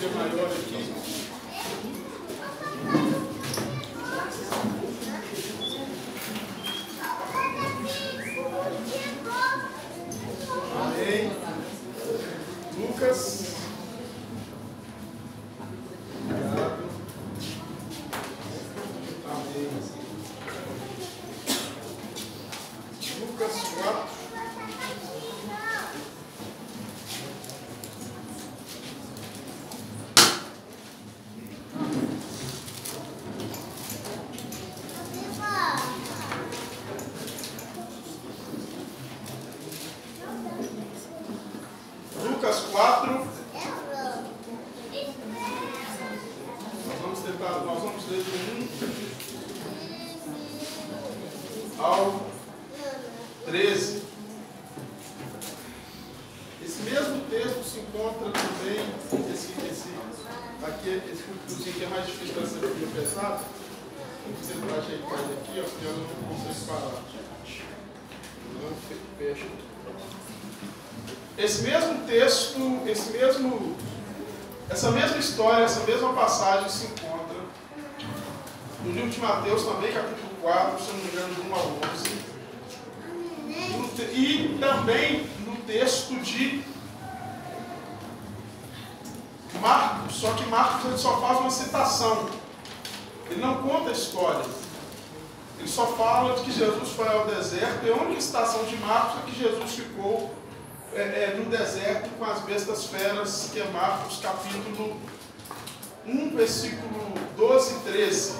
Bíblia maior aqui. Amém. Lucas. Obrigado. Amém. Lucas 4. Lucas 4. Nós vamos ler do 1 ao 13. Esse mesmo texto se encontra também, esse cultozinho que é mais difícil para ser Bíblia pesada. Você vai ajeitar ele aqui, ó, porque eu não consigo parar. Não fecha. Esse mesmo texto, essa mesma história, essa mesma passagem se encontra no livro de Mateus também, capítulo 4, se não me engano, do 1 ao 11. E também no texto de Marcos, só que Marcos ele só faz uma citação. Ele não conta a história. Ele só fala de que Jesus foi ao deserto, e a única citação de Marcos é que Jesus ficou no deserto com as bestas feras, que é Marcos capítulo 1, versículo 12 e 13.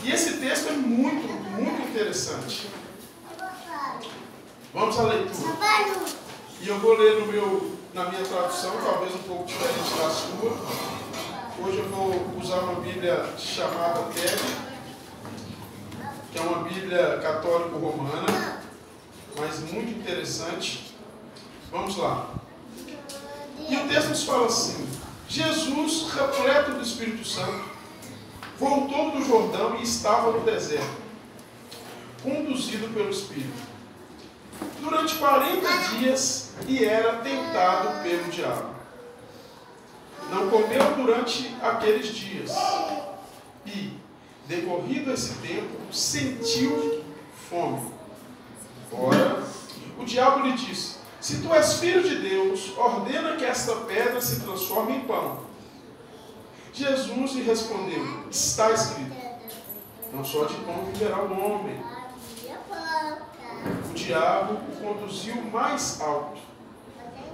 E esse texto é muito, muito interessante. Vamos à leitura. E eu vou ler na minha tradução, talvez um pouco diferente da sua. Hoje eu vou usar uma Bíblia chamada TED, que é uma Bíblia católico-romana, mas muito interessante. Vamos lá. E o texto nos fala assim: Jesus, repleto do Espírito Santo, voltou do Jordão e estava no deserto, conduzido pelo Espírito, durante 40 dias, e era tentado pelo diabo. Não comeu durante aqueles dias, e, decorrido esse tempo, sentiu fome. Ora, o diabo lhe disse: se tu és filho de Deus, ordena que esta pedra se transforme em pão. Jesus lhe respondeu: está escrito, não só de pão viverá o homem. O diabo o conduziu mais alto,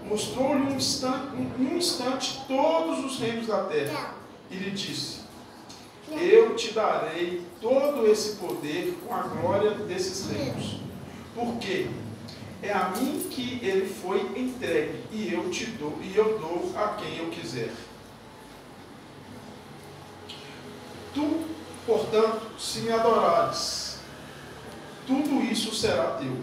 mostrou-lhe um instante todos os reinos da terra, e lhe disse: eu te darei todo esse poder com a glória desses reinos, porque é a mim que ele foi entregue, e eu dou a quem eu quiser. Tu, portanto, se me adorares, tudo isso será teu.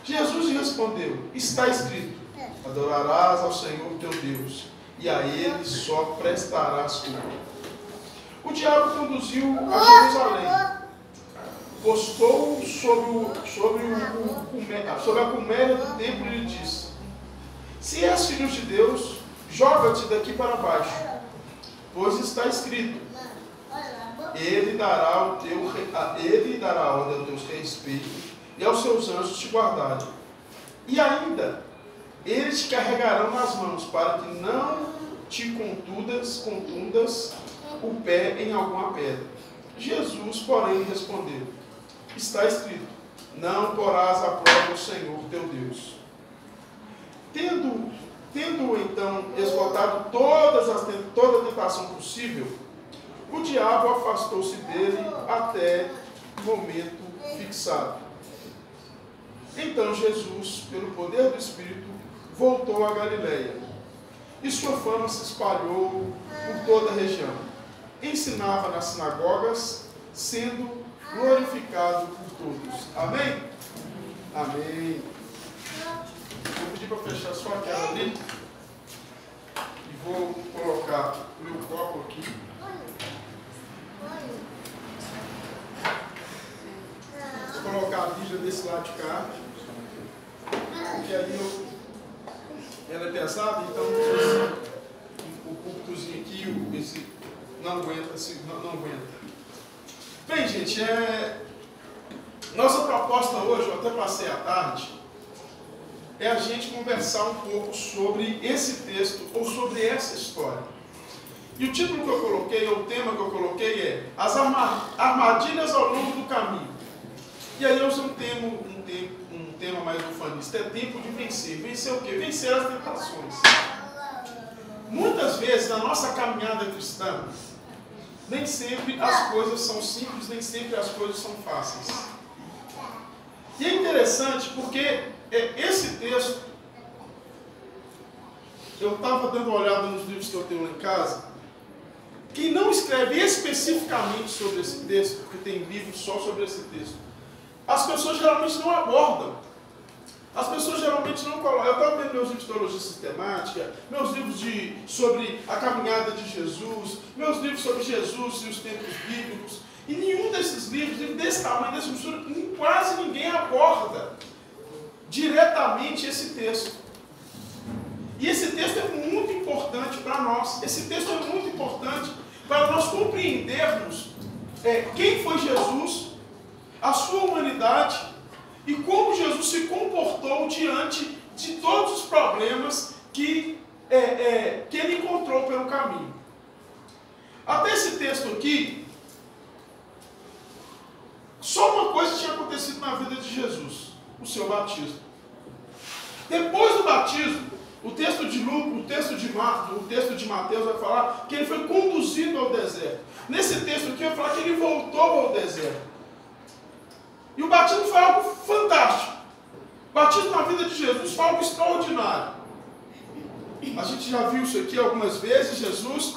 Jesus lhe respondeu: está escrito, adorarás ao Senhor teu Deus, e a Ele só prestarás culto. O diabo conduziu a Jerusalém, postou-o sobre a colmeia do templo e lhe disse: se és filho de Deus, joga-te daqui para baixo, pois está escrito, ele dará ordem aos teus respeito e aos seus anjos te guardarem. E ainda, eles te carregarão nas mãos, para que não te contundas o pé em alguma pedra. Jesus, porém, respondeu: está escrito, não porás à prova o Senhor teu Deus. Tendo então esgotado toda a tentação possível, o diabo afastou-se dele até o momento fixado. Então Jesus, pelo poder do Espírito, voltou a Galileia, e sua fama se espalhou por toda a região. Ensinava nas sinagogas, sendo glorificado por todos. Amém? Amém. Vou pedir para fechar só aquela ali, e vou colocar o meu copo aqui. Vou colocar a Bíblia desse lado de cá, porque ali ela é pesada, então videozinho aqui, esse não aguenta, não aguenta. Bem, gente, nossa proposta hoje, eu até passei a tarde, é a gente conversar um pouco sobre esse texto, ou sobre essa história. E o título que eu coloquei, ou o tema que eu coloquei é As Armadilhas ao Longo do Caminho. E aí eu usei um tema mais ufanista, é tempo de vencer. Vencer o quê? Vencer as tentações. Muitas vezes, na nossa caminhada cristã, nem sempre as coisas são simples, nem sempre as coisas são fáceis. E é interessante porque esse texto, eu estava dando uma olhada nos livros que eu tenho lá em casa, quem não escreve especificamente sobre esse texto, porque tem livros só sobre esse texto, as pessoas geralmente não abordam. As pessoas geralmente não colocam. Eu estava vendo meus livros de teologia sistemática, meus livros sobre a caminhada de Jesus, meus livros sobre Jesus e os tempos bíblicos, e nenhum desses livros desse tamanho, desse mistura, quase ninguém aborda diretamente esse texto. E esse texto é muito importante para nós. Esse texto é muito importante para nós compreendermos quem foi Jesus, a sua humanidade e como Jesus se comportou diante de todos os problemas que ele encontrou pelo caminho. Até esse texto aqui, só uma coisa tinha acontecido na vida de Jesus: o seu batismo. Depois do batismo, o texto de Lucas, o texto de Mateus vai falar que ele foi conduzido ao deserto. Nesse texto aqui vai falar que ele voltou ao deserto. E o batismo foi algo fantástico. O batismo na vida de Jesus foi algo extraordinário. A gente já viu isso aqui algumas vezes. Jesus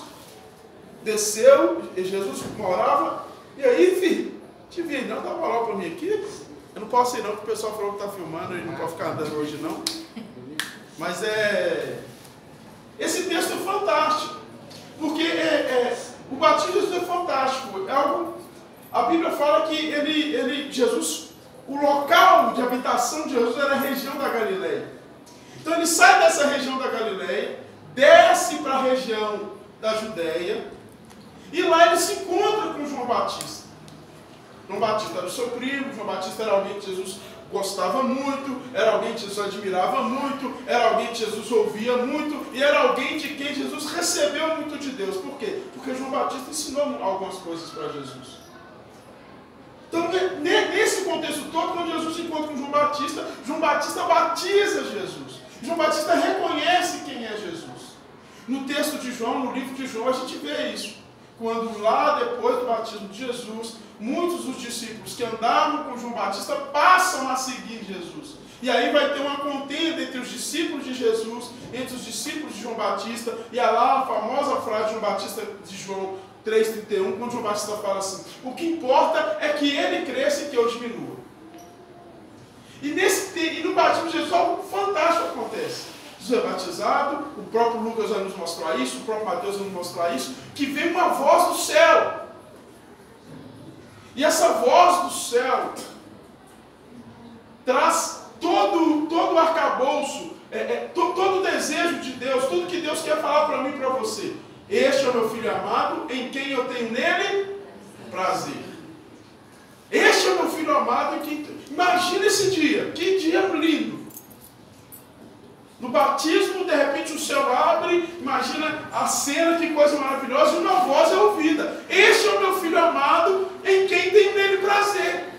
desceu, Jesus morava, e aí, filho, te vi, não dá moral para mim aqui. Eu não posso ir não, porque o pessoal falou que está filmando e não pode ficar andando hoje não. Mas esse texto é fantástico, porque o batismo de Jesus é fantástico. É algo, a Bíblia fala que Jesus, o local de habitação de Jesus era a região da Galileia. Então ele sai dessa região da Galileia, desce para a região da Judéia, e lá ele se encontra com João Batista. João Batista era o seu primo, João Batista era alguém que Jesus gostava muito, era alguém que Jesus admirava muito, era alguém que Jesus ouvia muito, e era alguém de quem Jesus recebeu muito de Deus. Por quê? Porque João Batista ensinou algumas coisas para Jesus. Então, nesse contexto todo, quando Jesus se encontra com João Batista batiza Jesus. João Batista reconhece quem é Jesus. No texto de João, no livro de João, a gente vê isso. Quando lá, depois do batismo de Jesus, muitos dos discípulos que andavam com João Batista passam a seguir Jesus. E aí vai ter uma contenda entre os discípulos de Jesus, entre os discípulos de João Batista, e há lá a famosa frase de João Batista, de João 3,31, quando João Batista fala assim: o que importa é que ele cresça e que eu diminua. E no batismo de Jesus algo fantástico acontece. Jesus é batizado, o próprio Lucas vai nos mostrar isso, o próprio Mateus vai nos mostrar isso, que vem uma voz do céu. E essa voz do céu traz todo o arcabouço, todo o desejo de Deus, tudo que Deus quer falar para mim e para você. Este é o meu filho amado, em quem eu tenho nele prazer. Este é o meu filho amado, em quem... Imagina esse dia, que dia lindo. No batismo, de repente o céu abre, imagina a cena, que coisa maravilhosa, e uma voz é ouvida: este é o meu filho amado, em quem tenho nele prazer.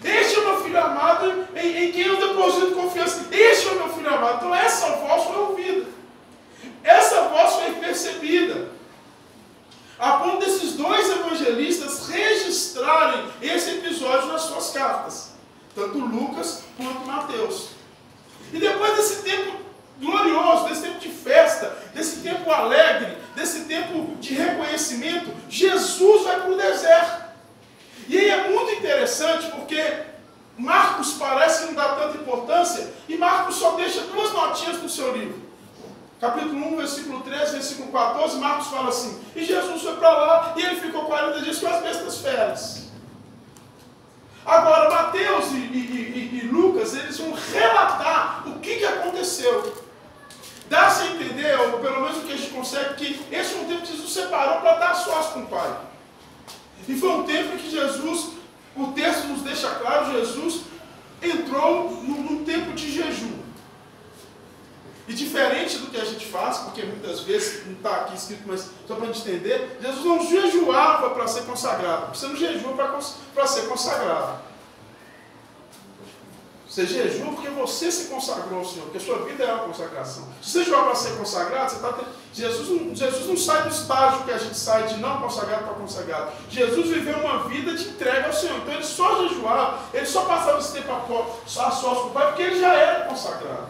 Este é o meu filho amado, em quem eu deposito confiança. Este é o meu filho amado. Então essa voz foi ouvida. Essa voz foi percebida. A ponto desses dois evangelistas registrarem esse episódio nas suas cartas. Tanto Lucas quanto Mateus. E depois desse tempo glorioso, desse tempo de festa, desse tempo alegre, desse tempo de reconhecimento, Jesus vai para o deserto. E aí é muito interessante porque Marcos parece não dar tanta importância, e Marcos só deixa duas notinhas no seu livro. Capítulo 1, versículo 13, versículo 14, Marcos fala assim: e Jesus foi para lá, e ele ficou 40 dias com as bestas feras. Agora, Mateus e Lucas, eles vão relatar o que aconteceu. Dá-se a entender, ou pelo menos o que a gente consegue, que esse é um tempo que Jesus separou para estar a sós com o Pai. E foi um tempo em que Jesus, o texto nos deixa claro, Jesus entrou num tempo de jejum. E diferente do que a gente faz, porque muitas vezes, não está aqui escrito, mas só para a gente entender, Jesus não jejuava para ser consagrado. Você não jejua para ser consagrado. Você jejua porque você se consagrou ao Senhor, porque a sua vida é uma consagração. Se você jejuar para ser consagrado, você está Jesus não sai do estágio que a gente sai de não consagrado para consagrado. Jesus viveu uma vida de entrega ao Senhor. Então ele só jejuava, ele só passava esse tempo a sós com o Pai, porque ele já era consagrado.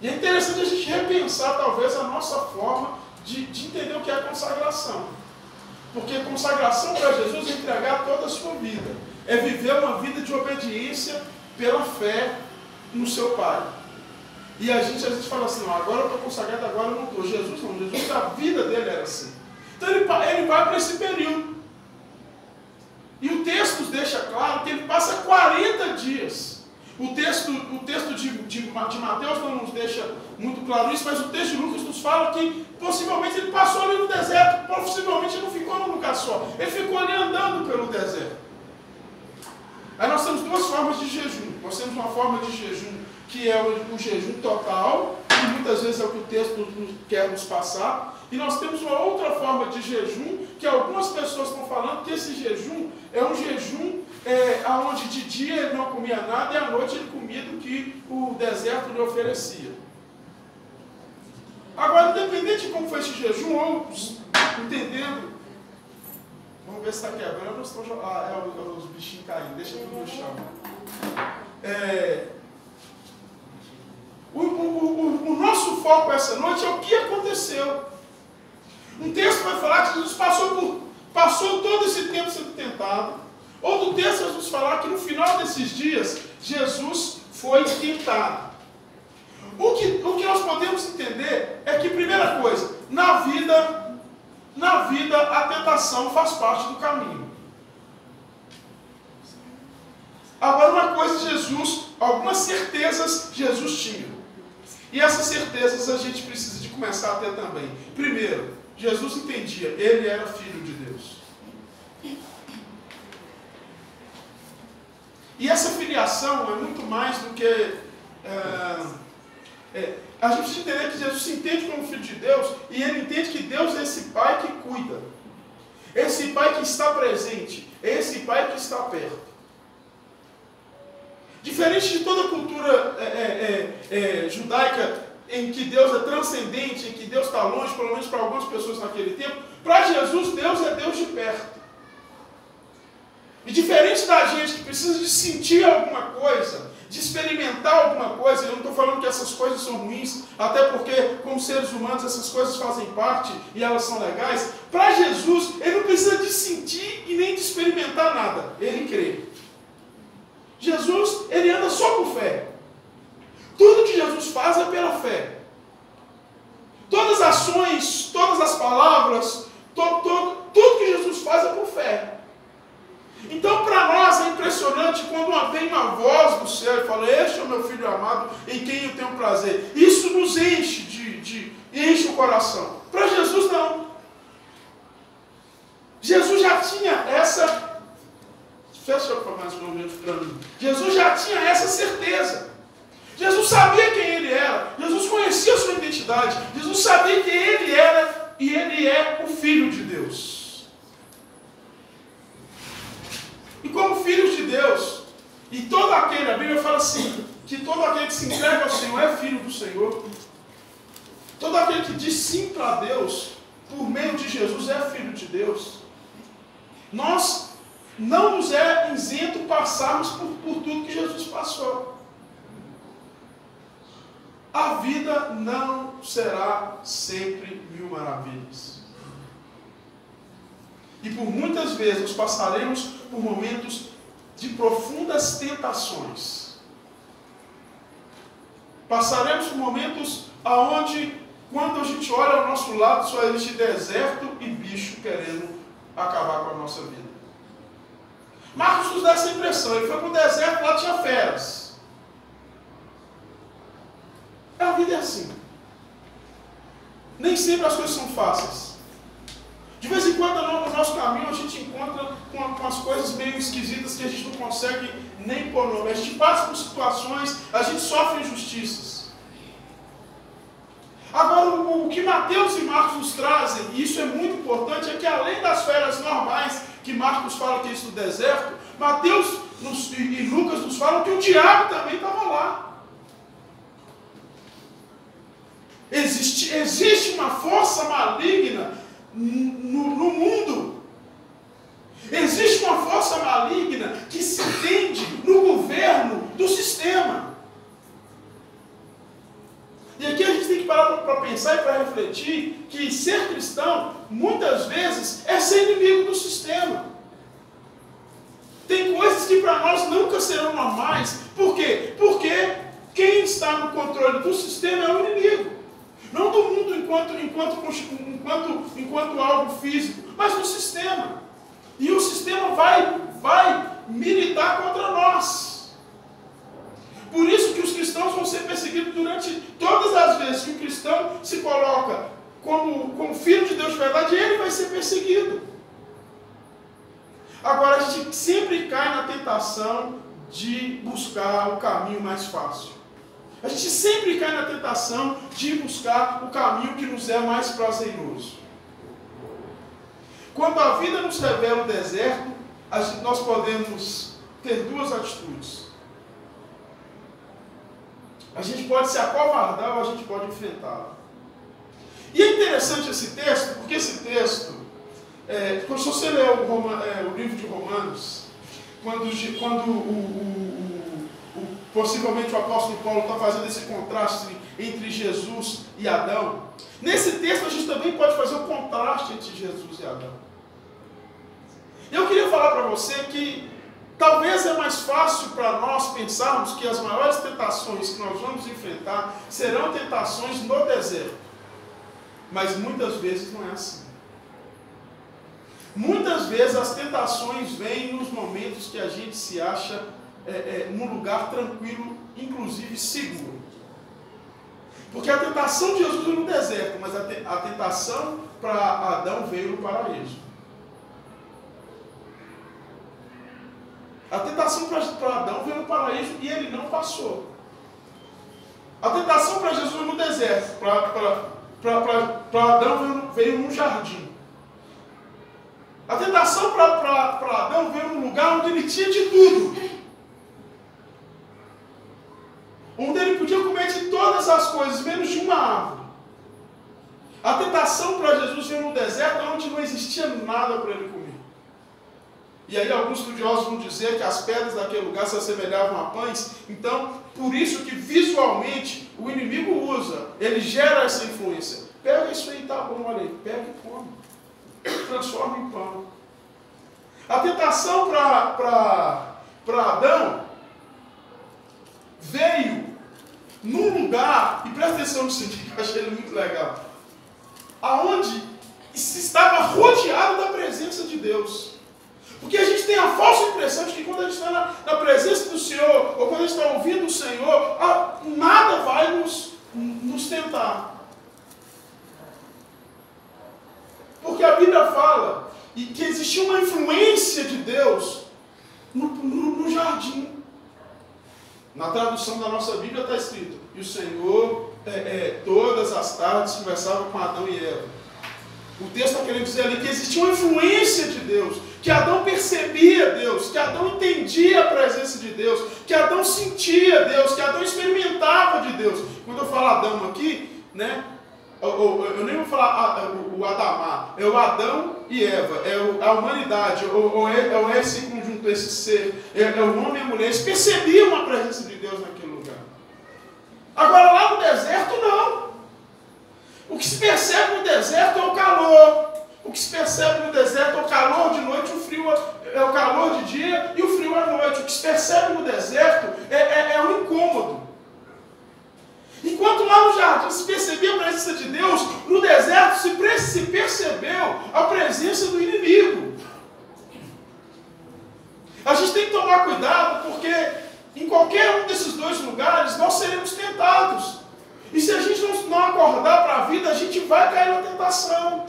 E é interessante a gente repensar talvez a nossa forma de entender o que é consagração. Porque consagração para Jesus é entregar toda a sua vida. É viver uma vida de obediência pela fé no seu Pai. E a gente às vezes fala assim, não, agora eu estou consagrado, agora eu não estou. Jesus não, Jesus, a vida dele era assim. Então ele vai para esse período. E o texto deixa claro que ele passa 40 dias. O texto de Mateus não nos deixa muito claro isso, mas o texto de Lucas nos fala que possivelmente ele passou ali no deserto, possivelmente ele não ficou num lugar só. Ele ficou ali andando pelo deserto. Aí nós temos duas formas de jejum. Nós temos uma forma de jejum que é o jejum total, que muitas vezes é o que o texto quer nos passar. E nós temos uma outra forma de jejum, que algumas pessoas estão falando que esse jejum é um jejum onde de dia ele não comia nada e à noite ele comia do que o deserto lhe oferecia. Agora, independente de como foi esse jejum, ou entendendo, vamos ver se está quebrando ou se estão os bichinhos caindo, deixa tudo no chão. O nosso foco essa noite é o que aconteceu. Um texto vai falar que Jesus passou todo esse tempo sendo tentado. Outro texto vai nos falar que no final desses dias, Jesus foi tentado. O que nós podemos entender é que, primeira coisa, na vida a tentação faz parte do caminho. Agora, uma coisa, algumas certezas Jesus tinha. E essas certezas a gente precisa de começar a ter também. Primeiro, Jesus entendia, ele era filho de Deus. E essa filiação é muito mais do que... a gente precisa entender que Jesus se entende como filho de Deus e ele entende que Deus é esse Pai que cuida. Esse Pai que está presente. Esse Pai que está perto. Diferente de toda a cultura judaica em que Deus é transcendente, em que Deus está longe, pelo menos para algumas pessoas naquele tempo, para Jesus, Deus é Deus de perto. E diferente da gente que precisa de sentir alguma coisa, de experimentar alguma coisa, eu não estou falando que essas coisas são ruins, até porque, como seres humanos, essas coisas fazem parte e elas são legais. Para Jesus, ele não precisa de sentir e nem de experimentar nada, ele crê. Jesus, ele anda só por fé. Tudo que Jesus faz é pela fé. Todas as ações, todas as palavras, tudo que Jesus faz é por fé. Então, para nós é impressionante quando vem uma voz do céu e fala, este é o meu filho amado, em quem eu tenho prazer. Isso nos enche enche o coração. Para Jesus, não. Jesus já tinha essa... Fecha para mais um momento para mim. Jesus já tinha essa certeza. Jesus sabia quem ele era. Jesus conhecia a sua identidade. Jesus sabia quem ele era e ele é o Filho de Deus. E como filho de Deus, e todo aquele, a Bíblia fala assim, que todo aquele que se entrega ao Senhor é filho do Senhor. Todo aquele que diz sim para Deus, por meio de Jesus, é filho de Deus. Nós não nos é isento passarmos por tudo que Jesus passou. A vida não será sempre mil maravilhas. E por muitas vezes nós passaremos por momentos de profundas tentações. Passaremos por momentos onde, quando a gente olha ao nosso lado, só existe deserto e bicho querendo acabar com a nossa vida. Marcos nos dá essa impressão. Ele foi para o deserto, lá tinha feras. A vida é assim. Nem sempre as coisas são fáceis. De vez em quando no nosso caminho a gente encontra com umas coisas meio esquisitas que a gente não consegue nem pôr nome. A gente passa por situações, a gente sofre injustiças. Agora, o que Mateus e Marcos nos trazem, e isso é muito importante, é que além das férias normais que Marcos fala que é isso do deserto, Mateus e Lucas nos falam que o diabo também estava lá. Existe uma força maligna no mundo. Existe uma força maligna que se entende no governo do sistema. E aqui a gente tem que parar para pensar e para refletir que ser cristão, muitas vezes, é ser inimigo do sistema. Tem coisas que para nós nunca serão normais. Por quê? Porque quem está no controle do sistema é o inimigo. Não do mundo enquanto algo físico, mas do sistema. E o sistema vai militar contra nós. Por isso que os cristãos vão ser perseguidos durante todas as vezes que o cristão se coloca como filho de Deus de verdade, ele vai ser perseguido. Agora, a gente sempre cai na tentação de buscar o caminho mais fácil. A gente sempre cai na tentação de buscar o caminho que nos é mais prazeroso. Quando a vida nos revela o deserto, nós podemos ter duas atitudes. A gente pode se acovardar ou a gente pode enfrentá-la. E é interessante esse texto, porque esse texto, se você ler o livro de Romanos, possivelmente o apóstolo Paulo está fazendo esse contraste entre Jesus e Adão. Nesse texto a gente também pode fazer o contraste entre Jesus e Adão. Eu queria falar para você que talvez é mais fácil para nós pensarmos que as maiores tentações que nós vamos enfrentar serão tentações no deserto. Mas muitas vezes não é assim. Muitas vezes as tentações vêm nos momentos que a gente se acha num lugar tranquilo, inclusive seguro. Porque a tentação de Jesus veio no deserto, mas a tentação para Adão veio no paraíso. A tentação para Adão veio no paraíso e ele não passou. A tentação para Jesus veio no deserto, para Adão veio num jardim. A tentação para Adão veio num lugar onde ele tinha de tudo. Onde ele podia comer de todas as coisas, menos de uma árvore. A tentação para Jesus veio no deserto, onde não existia nada para ele comer. E aí alguns estudiosos vão dizer que as pedras daquele lugar se assemelhavam a pães. Então, por isso que visualmente o inimigo usa, ele gera essa influência. Pega isso aí, tá bom, olha aí, pega e come. Transforma em pão. A tentação para Adão veio num lugar, e presta atenção no sentido que eu achei ele muito legal, aonde se estava rodeado da presença de Deus. Porque a gente tem a falsa impressão de que quando a gente está na presença do Senhor, ou quando a gente está ouvindo o Senhor, nada vai nos tentar. Porque a Bíblia fala que existia uma influência de Deus no jardim. Na tradução da nossa Bíblia está escrito: e o Senhor todas as tardes conversava com Adão e Eva. O texto está querendo dizer ali que existia uma influência de Deus, que Adão percebia Deus, que Adão entendia a presença de Deus, que Adão sentia Deus, que Adão experimentava de Deus. Quando eu falo Adão aqui, né, eu nem vou falar o Adamá, é o Adão e Eva, é a humanidade, é esse conjunto, esse ser, é o homem e a mulher. Eles percebiam a presença de Deus naquele lugar. Agora lá no deserto não. O que se percebe no deserto é o calor. O que se percebe no deserto é o calor de noite, o frio é o calor de dia e o frio à noite. O que se percebe no deserto é o incômodo. Enquanto lá no jardim se percebia a presença de Deus, no deserto se percebeu a presença do inimigo. A gente tem que tomar cuidado, porque em qualquer um desses dois lugares nós seremos tentados. E se a gente não acordar para a vida, a gente vai cair na tentação.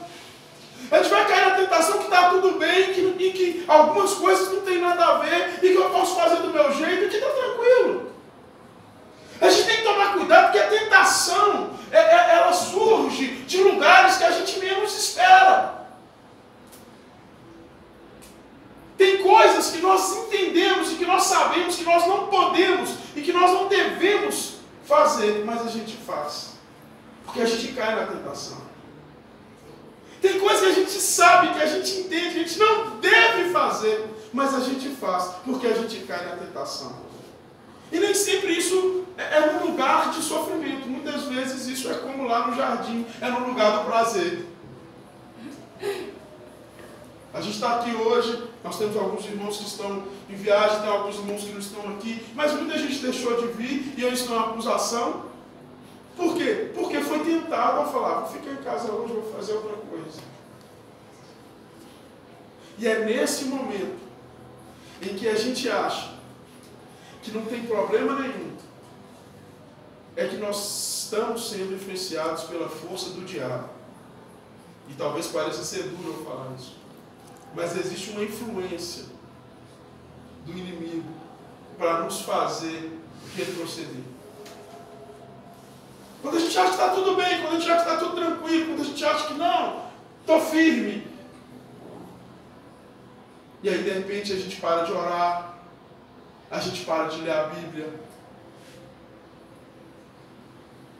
A gente vai cair na tentação que está tudo bem, e que algumas coisas não tem nada a ver, e que eu posso fazer do meu jeito, e que está tranquilo. A gente tem que tomar cuidado, porque a tentação, ela surge de lugares que a gente menos espera. Tem coisas que nós entendemos e que nós sabemos que nós não podemos e que nós não devemos fazer, mas a gente faz. Porque a gente cai na tentação. Tem coisas que a gente sabe, que a gente entende, que a gente não deve fazer, mas a gente faz, porque a gente cai na tentação. E nem sempre isso é um lugar de sofrimento. Muitas vezes isso é como lá no jardim, é no lugar do prazer. A gente está aqui hoje, nós temos alguns irmãos que estão em viagem, tem alguns irmãos que não estão aqui, mas muita gente deixou de vir e eles estão em acusação. Por quê? Porque foi tentado a falar, vou ficar em casa hoje, vou fazer outra coisa. E é nesse momento em que a gente acha que não tem problema nenhum, é que nós estamos sendo influenciados pela força do diabo. E talvez pareça ser duro eu falar isso, mas existe uma influência do inimigo para nos fazer retroceder. Quando a gente acha que está tudo bem, quando a gente acha que está tudo tranquilo, quando a gente acha que não, estou firme. E aí de repente a gente para de orar, a gente para de ler a Bíblia.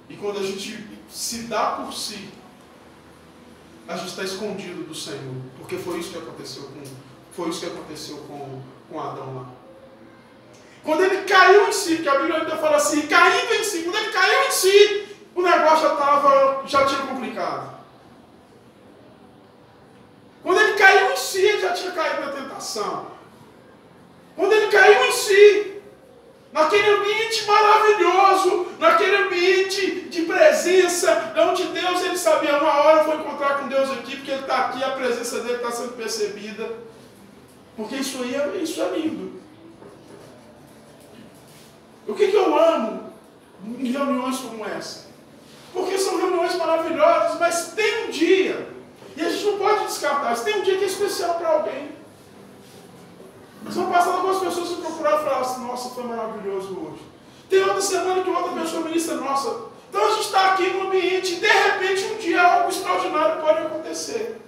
E quando a gente se dá por si, a gente está escondido do Senhor. Porque foi isso que aconteceu com Adão lá. Quando ele caiu em si, que a Bíblia ainda fala assim, caindo em si, quando ele caiu em si, o negócio já tinha complicado. Quando ele caiu em si, ele já tinha caído na tentação. Quando ele caiu em si, naquele ambiente maravilhoso, naquele ambiente de presença, onde Deus, ele sabia, uma hora eu vou encontrar com Deus aqui, porque ele está aqui, a presença dele está sendo percebida. Porque isso é lindo. O que eu amo em reuniões como essa? Porque são reuniões maravilhosas, mas tem um dia, e a gente não pode descartar, tem um dia que é especial para alguém. Semana passada algumas pessoas me procuraram e falaram assim, nossa, foi maravilhoso hoje. Tem outra semana que outra pessoa ministra, nossa. Então a gente está aqui no ambiente e de repente um dia algo extraordinário pode acontecer.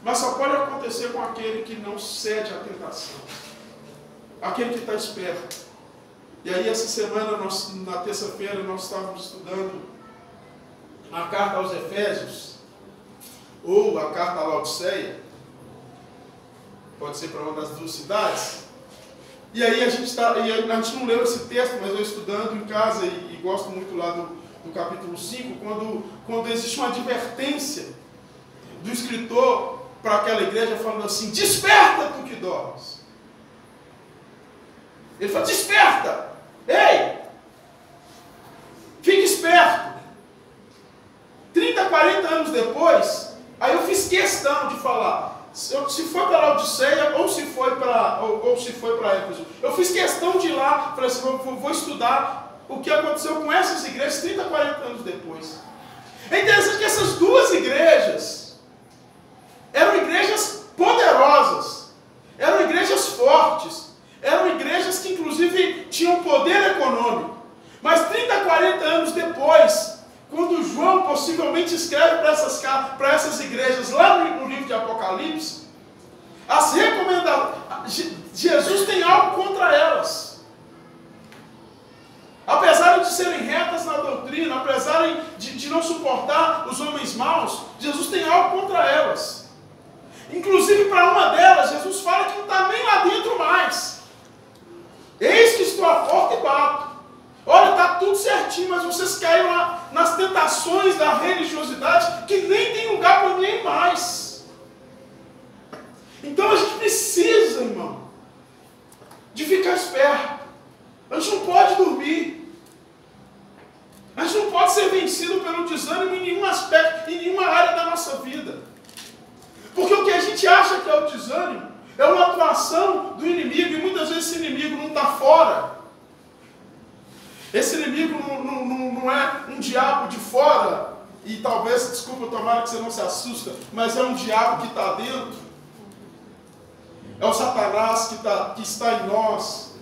Mas só pode acontecer com aquele que não cede à tentação. Aquele que está esperto. E aí essa semana, na terça-feira, nós estávamos estudando a carta aos Efésios, ou a carta à Laodiceia, pode ser para uma das duas cidades. E aí a gente não leu esse texto, mas eu estudando em casa e gosto muito lá do capítulo 5, quando existe uma advertência do escritor para aquela igreja falando assim, desperta tu que dormes. Ele fala, desperta! Ei! Fique esperto! 30, 40 anos depois, aí eu fiz questão de falar, se foi para Laodiceia ou se foi para Éfeso. Eu fiz questão de ir lá, falei assim, vou estudar o que aconteceu com essas igrejas 30, 40 anos depois. É interessante que essas duas igrejas eram igrejas poderosas, eram igrejas fortes, eram igrejas que inclusive tinham poder econômico. Mas 30, 40 anos depois, quando João possivelmente escreve para essas igrejas lá no livro de Apocalipse, as recomendações, Jesus tem algo contra elas. Apesar de serem retas na doutrina, apesar de não suportar os homens maus, Jesus tem algo contra elas. Inclusive para uma delas, Jesus fala que não está nem lá dentro mais. Eis que estou à porta e bato. Olha, está tudo certinho, mas vocês caíram lá nas tentações da religiosidade que nem tem lugar para ninguém mais. Então a gente precisa, irmão, de ficar esperto. A gente não pode dormir. A gente não pode ser vencido pelo desânimo em nenhum aspecto, em nenhuma área da nossa vida. Porque o que a gente acha que é o desânimo é uma atuação do inimigo, e muitas vezes esse inimigo não está fora. Esse inimigo não é um diabo de fora e talvez, desculpa, tomara que você não se assusta, mas é um diabo que está dentro. É o Satanás que está em nós,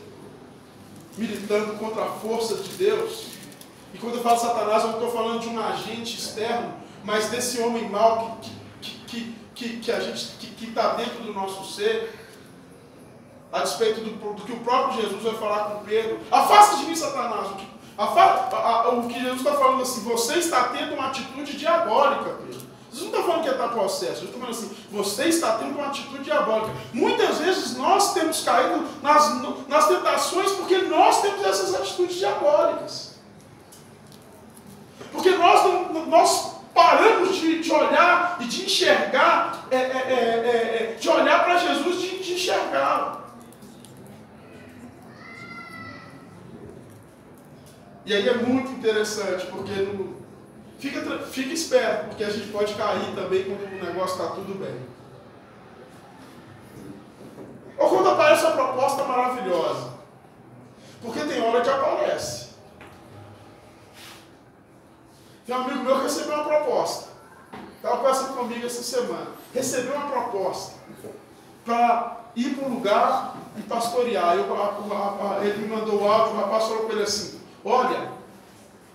militando contra a força de Deus. E quando eu falo Satanás, eu não estou falando de um agente externo, mas desse homem mau que está dentro do nosso ser, a despeito do que o próprio Jesus vai falar com Pedro. Afasta de mim, Satanás. O que Jesus está falando assim, você está tendo uma atitude diabólica, Pedro. Jesus não está falando que está possesso, Jesus está falando assim, você está tendo uma atitude diabólica. Muitas vezes nós temos caído nas tentações porque nós temos essas atitudes diabólicas. Porque nós paramos de olhar e de enxergar, de olhar para Jesus, de enxergá-lo. E aí é muito interessante, porque fica esperto, porque a gente pode cair também quando o negócio está tudo bem. Ou quando aparece uma proposta maravilhosa. Porque tem hora que aparece. Tem um amigo meu que recebeu uma proposta. Estava conversando comigo essa semana. Recebeu uma proposta para ir para um lugar e pastorear. Ele me mandou o áudio, o rapaz falou com ele assim, olha,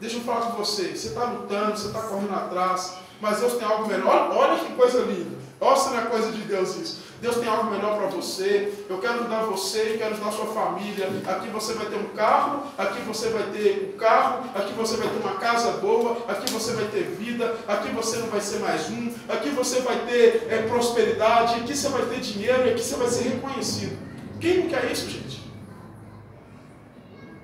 deixa eu falar com você está lutando, você está correndo atrás, mas Deus tem algo melhor. Olha que coisa linda. Olha se não é coisa de Deus isso. Deus tem algo melhor para você. Eu quero ajudar você, eu quero ajudar a sua família. Aqui você vai ter um carro, aqui você vai ter um carro, aqui você vai ter uma casa boa, aqui você vai ter vida, aqui você não vai ser mais um, aqui você vai ter prosperidade, aqui você vai ter dinheiro e aqui você vai ser reconhecido. Quem não quer isso, gente?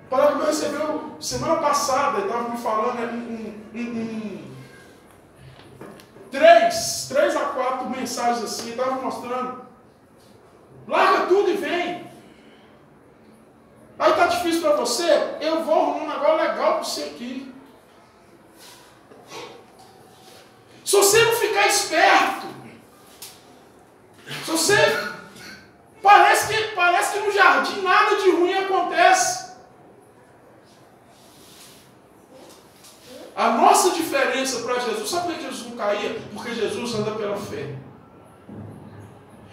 A palavra que eu recebeu semana passada, ele estava me falando três a 4 mensagens assim, ele estava mostrando. Larga tudo e vem. Aí está difícil para você? Eu vou arrumar um negócio legal para você aqui. Se você não ficar esperto, se você... Parece que no jardim nada de ruim acontece. A nossa diferença para Jesus, sabe por que Jesus não caía? Porque Jesus anda pela fé.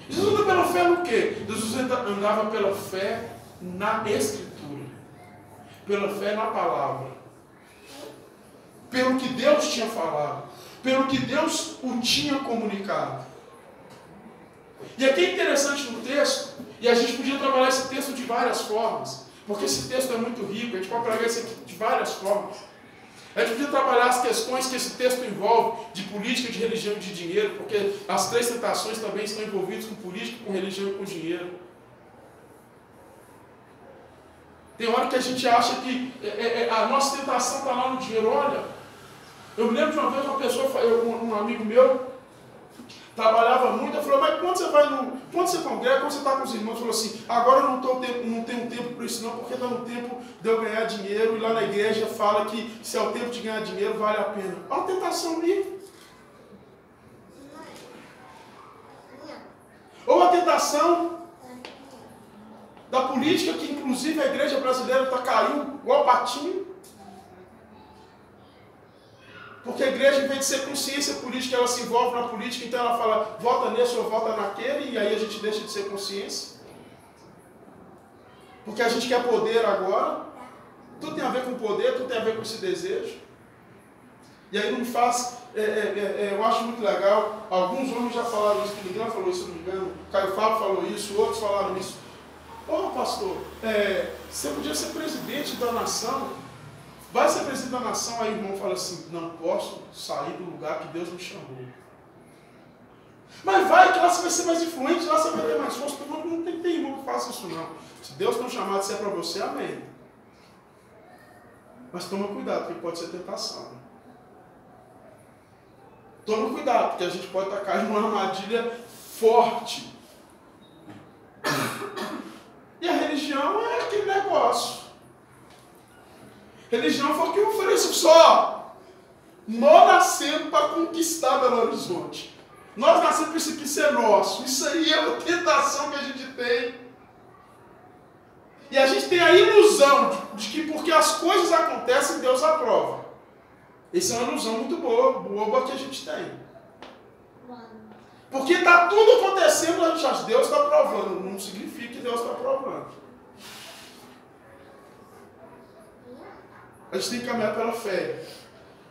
Jesus anda pela fé no quê? Jesus andava pela fé na Escritura, pela fé na palavra, pelo que Deus tinha falado, pelo que Deus o tinha comunicado. E aqui é interessante no texto, e a gente podia trabalhar esse texto de várias formas, porque esse texto é muito rico, a gente pode trabalhar isso aqui de várias formas. A gente podia trabalhar as questões que esse texto envolve, de política, de religião e de dinheiro, porque as 3 tentações também estão envolvidas com política, com religião e com dinheiro. Tem hora que a gente acha que a nossa tentação está lá no dinheiro. Olha, eu me lembro de uma vez uma pessoa, um amigo meu, trabalhava muito, eu falei, mas quando você congrega, quando você está com os irmãos, falou assim, agora eu não tenho tempo para isso não, porque está no tempo de eu ganhar dinheiro, e lá na igreja fala que se é o tempo de ganhar dinheiro, vale a pena. Olha a tentação livre. Ou a tentação da política, que inclusive a igreja brasileira está caindo igual patinho. Porque a igreja, em vez de ser consciência política, ela se envolve na política, então ela fala, vota nesse ou vota naquele, e aí a gente deixa de ser consciência. Porque a gente quer poder agora, tudo tem a ver com poder, tudo tem a ver com esse desejo. E aí não faz, eu acho muito legal, alguns homens já falaram isso, o Miguel falou isso, se não me engano, Caio Fábio falou isso, outros falaram isso. Ô pastor, você podia ser presidente da nação. Vai ser presidente da nação, aí o irmão fala assim, não posso sair do lugar que Deus me chamou. Mas vai, que lá você vai ser mais influente, lá você vai ter mais força. Não tem irmão que faça isso não. Se Deus não chamar de ser para você, amém. Mas toma cuidado, porque pode ser tentação. Toma cuidado, porque a gente pode estar caindo numa armadilha forte. E a religião é aquele negócio. Religião foi o que eu ofereço só. Nós nascemos para conquistar Belo Horizonte. Nós nascemos para isso aqui ser nosso. Isso aí é uma tentação que a gente tem. E a gente tem a ilusão de que porque as coisas acontecem, Deus aprova. Essa é uma ilusão muito boba que a gente tem. Porque está tudo acontecendo, a gente acha que Deus está provando. Não significa que Deus está provando. A gente tem que caminhar pela fé.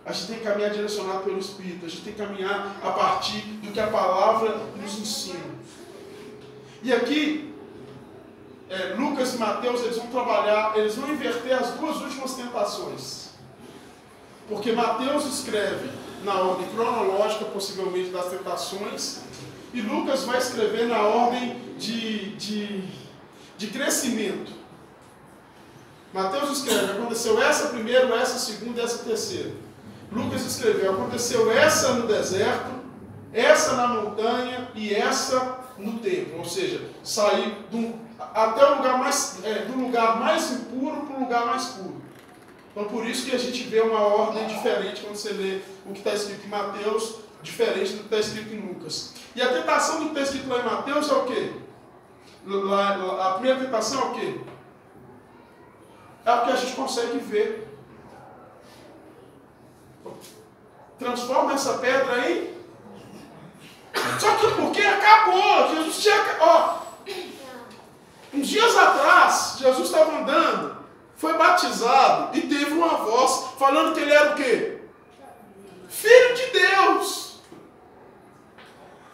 A gente tem que caminhar direcionado pelo Espírito. A gente tem que caminhar a partir do que a palavra nos ensina. E aqui, Lucas e Mateus, eles vão trabalhar, eles vão inverter as duas últimas tentações. Porque Mateus escreve na ordem cronológica, possivelmente, das tentações, e Lucas vai escrever na ordem de crescimento. Mateus escreve, aconteceu essa primeiro, essa segunda e essa terceira. Lucas escreveu, aconteceu essa no deserto, essa na montanha e essa no templo. Ou seja, sair até o lugar do lugar mais impuro para o lugar mais puro. Então por isso que a gente vê uma ordem diferente quando você lê o que está escrito em Mateus, diferente do que está escrito em Lucas. E a tentação do que está escrito lá em Mateus é o quê? A primeira tentação é o quê? É o que a gente consegue ver. Transforma essa pedra em... Só que porque acabou. Jesus tinha... uns dias atrás, Jesus estava andando, foi batizado e teve uma voz falando que ele era o quê? Filho de Deus.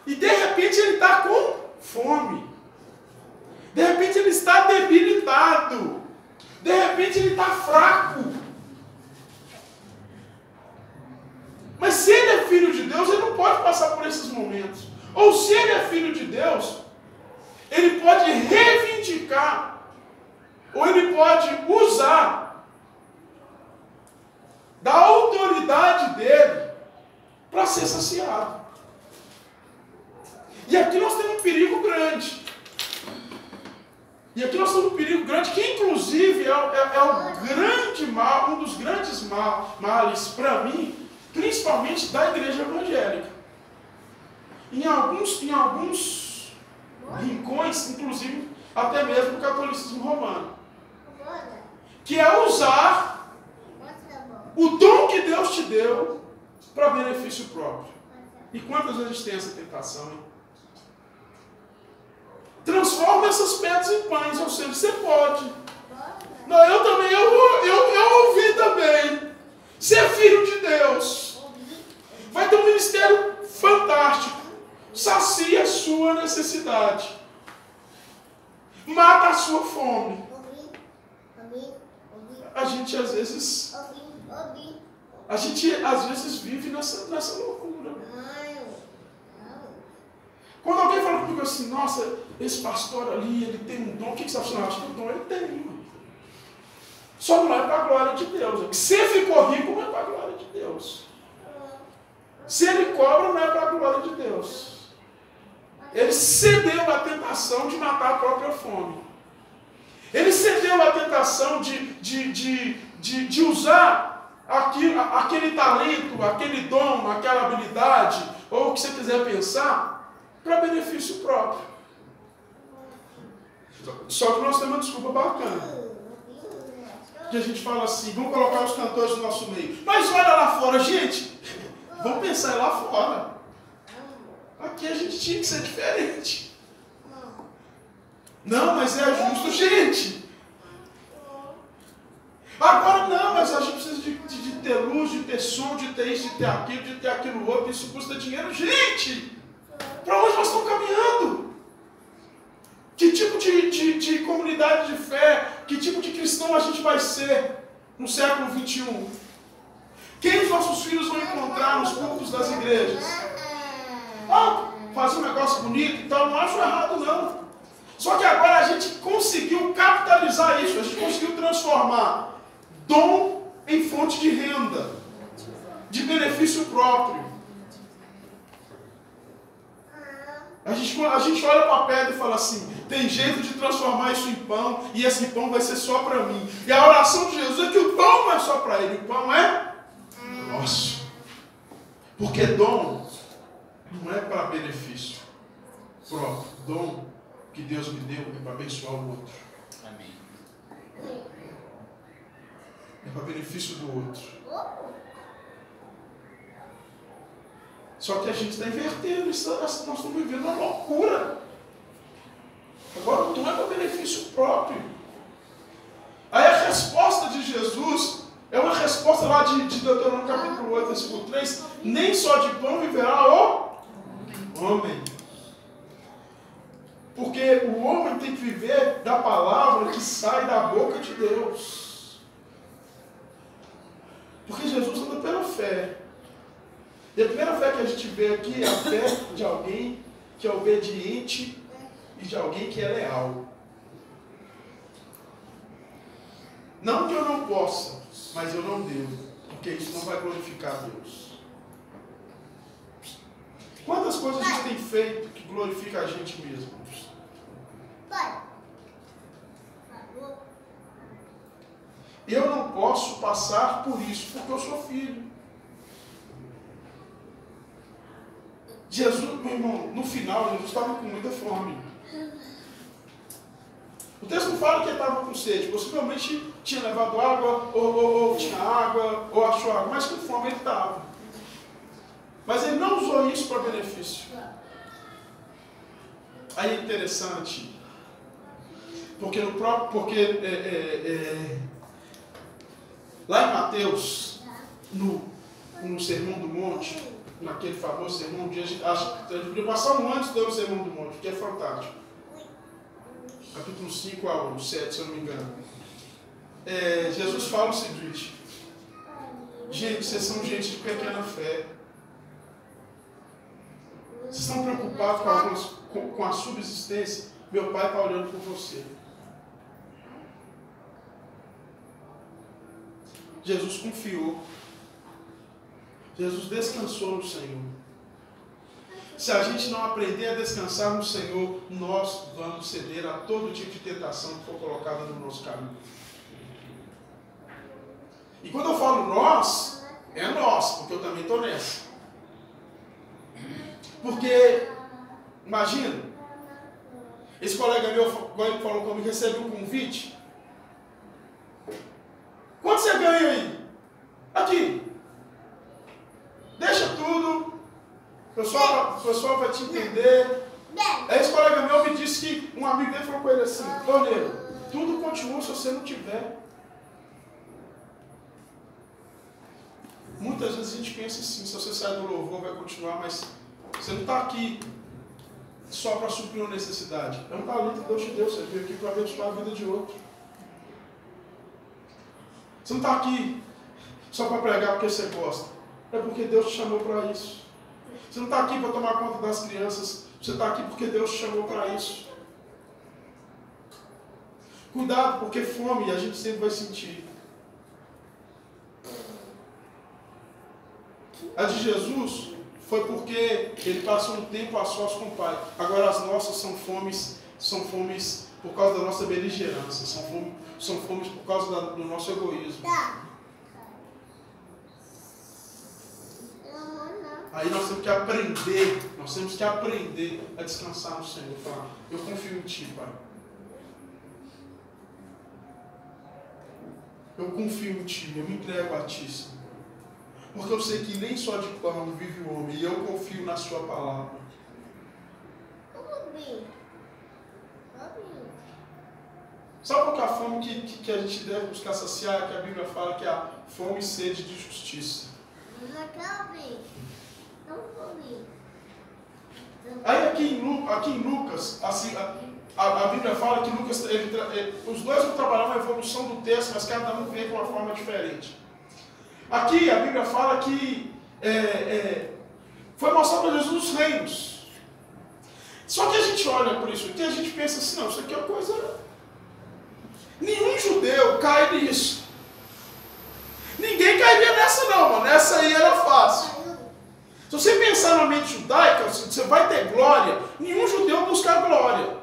E de repente ele está com fome. De repente ele está debilitado. De repente ele está fraco. Mas se ele é filho de Deus, ele não pode passar por esses momentos. Ou se ele é filho de Deus, ele pode reivindicar, ou ele pode usar da autoridade dele para ser saciado. E aqui nós temos um perigo grande. E aqui nós temos um perigo grande, que inclusive é o grande mal, um dos grandes males para mim, principalmente da igreja evangélica. Em alguns rincões, inclusive até mesmo o catolicismo romano. Que é usar o dom que Deus te deu para benefício próprio. E quantas vezes a gente tem essa tentação, hein? Transforma essas pedras em pães, ou seja, você pode. Não, eu também, eu ouvi também. Você é filho de Deus. Vai ter um ministério fantástico. Sacia a sua necessidade. Mata a sua fome. A gente às vezes vive nessa loucura. Quando alguém fala comigo assim, nossa, esse pastor ali, ele tem um dom, o que você está falando? Acho que o dom ele tem, mano. Só não é para a glória de Deus. Se ficou rico, não é para a glória de Deus. Se ele cobra, não é para a glória de Deus. Ele cedeu à tentação de matar a própria fome. Ele cedeu à tentação de usar aquele talento, aquele dom, aquela habilidade, ou o que você quiser pensar, para benefício próprio. Só que nós temos uma desculpa bacana. Que a gente fala assim, vamos colocar os cantores no nosso meio. Mas olha lá fora, gente, vamos pensar lá fora. Aqui a gente tinha que ser diferente. Não, mas é justo, gente. Agora não, mas a gente precisa de ter luz, de ter som, de ter isso, de ter aquilo outro. Isso custa dinheiro. Gente, para onde nós estamos caminhando? Que tipo de comunidade de fé, que tipo de cristão a gente vai ser no século 21? Quem os nossos filhos vão encontrar nos cultos das igrejas? Fazer um negócio bonito e tal, não acho errado não. Só que agora a gente conseguiu capitalizar isso, a gente conseguiu transformar dom em fonte de renda, de benefício próprio. A gente olha para a pedra e fala assim, tem jeito de transformar isso em pão, e esse pão vai ser só para mim. E a oração de Jesus é que o pão não é só para ele, o pão é nosso. Porque dom não é para benefício próprio. Dom que Deus me deu é para abençoar o outro. Amém. É para benefício do outro. Só que a gente está invertendo, nós estamos vivendo uma loucura. Agora o tom é para benefício próprio. Aí a resposta de Jesus é uma resposta lá de Deuteronômio capítulo 8, versículo 3. Nem só de pão viverá o homem. Porque o homem tem que viver da palavra que sai da boca de Deus. Porque Jesus anda pela fé. E a primeira fé que a gente vê aqui é a fé de alguém que é obediente e de alguém que é leal. Não que eu não possa, mas eu não devo, porque isso não vai glorificar a Deus. Quantas coisas a gente tem feito que glorifica a gente mesmo? Eu não posso passar por isso, porque eu sou filho. Jesus, meu irmão, no final, Jesus estava com muita fome. O texto não fala que ele estava com sede, possivelmente tinha levado água, ou tinha água, ou achou água, mas com fome ele estava. Mas ele não usou isso para benefício. Aí é interessante, porque lá em Mateus, no Sermão do Monte, naquele famoso Sermão, a gente podia passar um ano estudando o Sermão do Monte, que é fantástico. Capítulo 5 ao 7, se eu não me engano. Jesus fala o seguinte: gente, vocês são gente de pequena fé. Vocês estão preocupados com a subsistência? Meu pai está olhando por você. Jesus confiou. Jesus descansou no Senhor. Se a gente não aprender a descansar no Senhor, nós vamos ceder a todo tipo de tentação que for colocada no nosso caminho. E quando eu falo nós, é nós, porque eu também estou nessa. Porque, imagina, esse colega meu falou comigo, recebeu um convite. Quanto você ganha aí? Aqui. Deixa tudo. O pessoal vai te entender. Aí esse colega meu me disse que um amigo dele falou com ele assim: Doneiro, tudo continua se você não tiver. Muitas vezes a gente pensa assim: se você sair do louvor vai continuar, mas você não está aqui só para suprir uma necessidade. É um talento que Deus te deu. Você veio aqui para abençoar a vida de outro. Você não está aqui só para pregar porque você gosta. É porque Deus te chamou para isso. Você não está aqui para tomar conta das crianças. Você está aqui porque Deus te chamou para isso. Cuidado, porque fome a gente sempre vai sentir. A de Jesus foi porque ele passou um tempo a sós com o Pai. Agora as nossas são fomes por causa da nossa beligerância. São fomes por causa do nosso egoísmo. Aí nós temos que aprender a descansar no Senhor. Falar: eu confio em Ti, Pai. Eu confio em Ti, eu me entrego a Ti, Senhor. Porque eu sei que nem só de pão vive o homem, e eu confio na Sua palavra. Sabe qual que é a fome que a gente deve buscar saciar? Que a Bíblia fala que é a fome e sede de justiça. Aí aqui em Lucas, assim, a Bíblia fala que Lucas, os dois vão trabalhar uma evolução do texto, mas cada um vem de uma forma diferente. Aqui a Bíblia fala que foi mostrado para Jesus os reinos. Só que a gente olha por isso aqui e a gente pensa assim: não, isso aqui é uma coisa... Nenhum judeu cai nisso. Ninguém cairia nessa não, mano. Essa aí era fácil. Se você pensar na mente judaica, você vai ter glória. Nenhum judeu busca glória.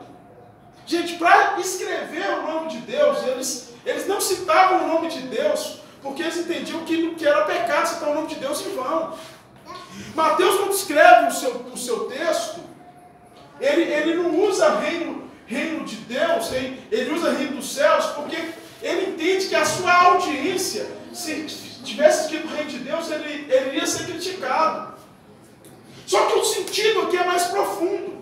Gente, para escrever o nome de Deus, eles não citavam o nome de Deus, porque eles entendiam que era pecado citar o nome de Deus em vão. Mateus, quando escreve o seu texto, ele não usa reino de Deus, ele usa reino dos céus, porque ele entende que a sua audiência, se tivesse escrito reino de Deus, ele iria ser criticado. sentido aqui é mais profundo.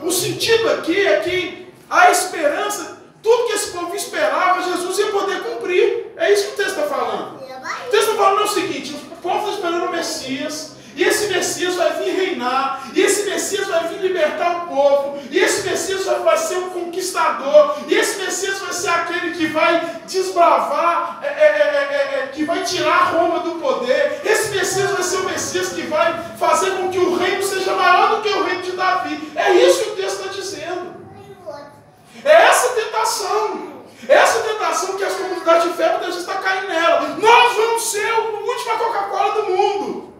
O sentido aqui é que a esperança, tudo que esse povo esperava, Jesus ia poder cumprir. É isso que o texto está falando. O texto está falando o seguinte: o povo está esperando o Messias, e esse Messias vai vir reinar, e esse Messias vai vir libertar o povo, e esse Messias vai ser um conquistador, e esse Messias vai ser aquele que vai desbravar, que vai tirar Roma do poder. Esse Messias vai ser o Messias que vai fazer com que o reino seja maior do que o reino de Davi. É isso que o texto está dizendo. É essa tentação. Essa tentação que as comunidades de fé muitas vezes estão caindo nela. Nós vamos ser a última Coca-Cola do mundo.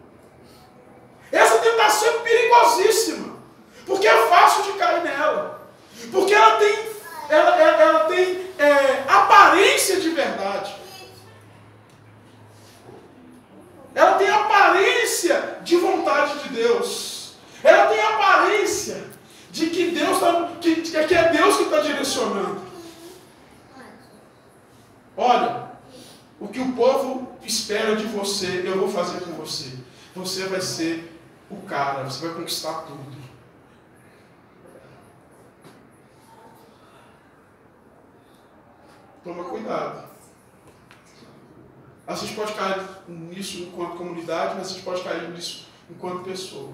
Essa tentação é perigosíssima, porque é fácil de cair nela, porque ela tem aparência de verdade, ela tem aparência de vontade de Deus, ela tem aparência de que Deus que é Deus que está direcionando. Olha, o que o povo espera de você, eu vou fazer com você. Você vai ser o cara, você vai conquistar tudo. Toma cuidado. A gente pode cair nisso enquanto comunidade, mas a gente pode cair nisso enquanto pessoa.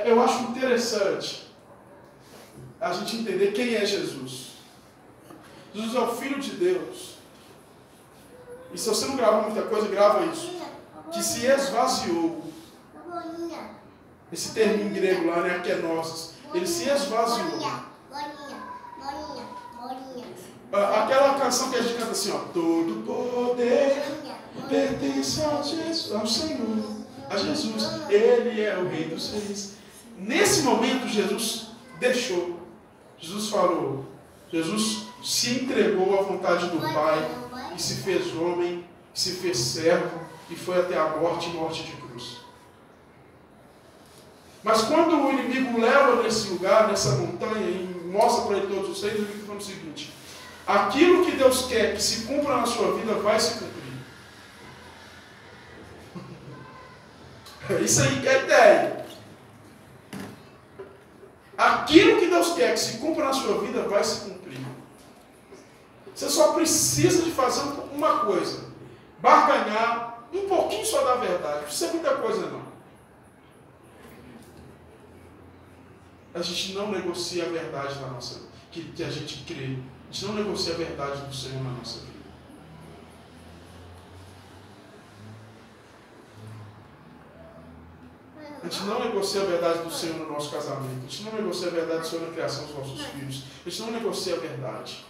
Eu acho interessante a gente entender quem é Jesus. Jesus é o Filho de Deus. E se você não gravou muita coisa, grava isso. Que se esvaziou. Esse termo em grego lá, né, que é nosso. Ele se esvaziou. Aquela canção que a gente canta assim, ó. Todo poder pertence a Jesus, ao Senhor, a Jesus. Ele é o Rei dos Reis. Nesse momento, Jesus deixou. Jesus falou. Jesus se entregou à vontade do Pai. E se fez homem, se fez servo, e foi até a morte e morte de cruz. Mas quando o inimigo leva nesse lugar, nessa montanha, e mostra para ele todos os reis, ele fala o seguinte: aquilo que Deus quer que se cumpra na sua vida, vai se cumprir. É isso aí que é a ideia. Aquilo que Deus quer que se cumpra na sua vida, vai se cumprir. Você só precisa de fazer uma coisa: barganhar um pouquinho só da verdade. Não precisa muita coisa não. A gente não negocia a verdade da nossa vida, que a gente crê. A gente não negocia a verdade do Senhor na nossa vida. A gente não negocia a verdade do Senhor no nosso casamento. A gente não negocia a verdade do Senhor na criação dos nossos filhos. A gente não negocia a verdade.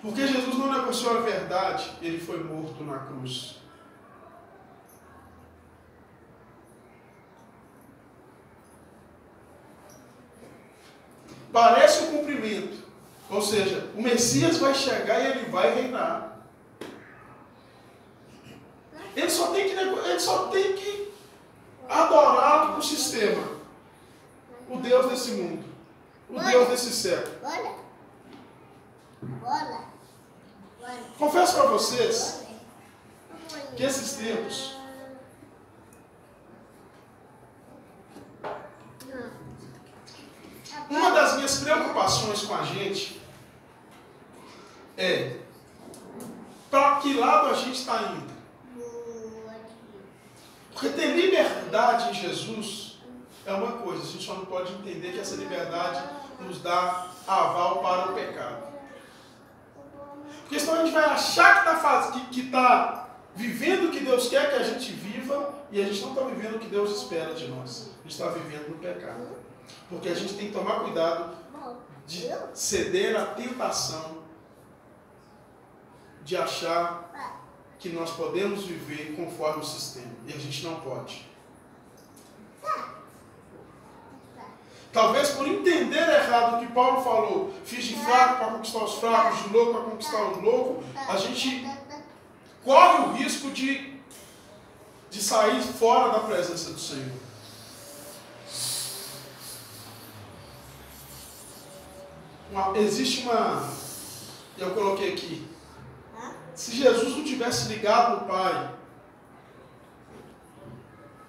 Porque Jesus não negociou a verdade, ele foi morto na cruz. Parece o cumprimento. Ou seja, o Messias vai chegar e ele vai reinar. Ele só tem que adorar o sistema. O Deus desse mundo. O Deus desse século. Confesso para vocês que esses tempos uma das minhas preocupações com a gente é para que lado a gente está indo. Porque ter liberdade em Jesus é uma coisa, a gente só não pode entender que essa liberdade nos dá aval para o pecado. Porque senão a gente vai achar que está vivendo o que Deus quer que a gente viva, e a gente não está vivendo o que Deus espera de nós. A gente está vivendo no pecado. Porque a gente tem que tomar cuidado de ceder à tentação de achar que nós podemos viver conforme o sistema. E a gente não pode. Talvez por entender errado o que Paulo falou, fiz de fraco para conquistar os fracos, de louco para conquistar os loucos, a gente corre o risco de sair fora da presença do Senhor. existe uma... Eu coloquei aqui. Se Jesus não tivesse ligado no Pai,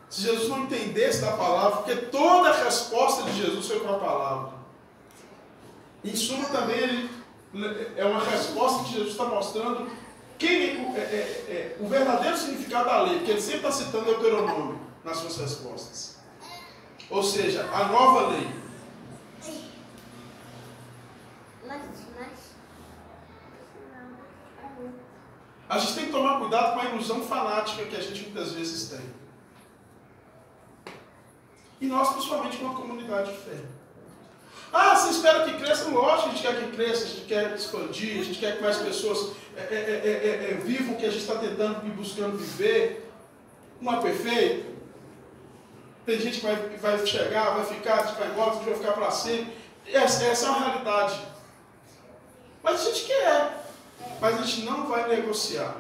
se Jesus não entendesse da palavra, porque toda a resposta de Jesus foi com a palavra. Em suma, também é uma resposta que Jesus está mostrando o verdadeiro significado da lei, porque ele sempre está citando Deuteronômio nas suas respostas. Ou seja, a nova lei. A gente tem que tomar cuidado com a ilusão fanática que a gente muitas vezes tem. E nós, principalmente, como comunidade de fé. Ah, você espera que cresça? Lógico, a gente quer que cresça, a gente quer expandir, a gente quer que mais pessoas vivam o que a gente está tentando e buscando viver. Não é perfeito. Tem gente que vai chegar, vai ficar, a gente vai embora, a gente vai ficar para sempre. Essa é uma realidade. Mas a gente quer. Mas a gente não vai negociar.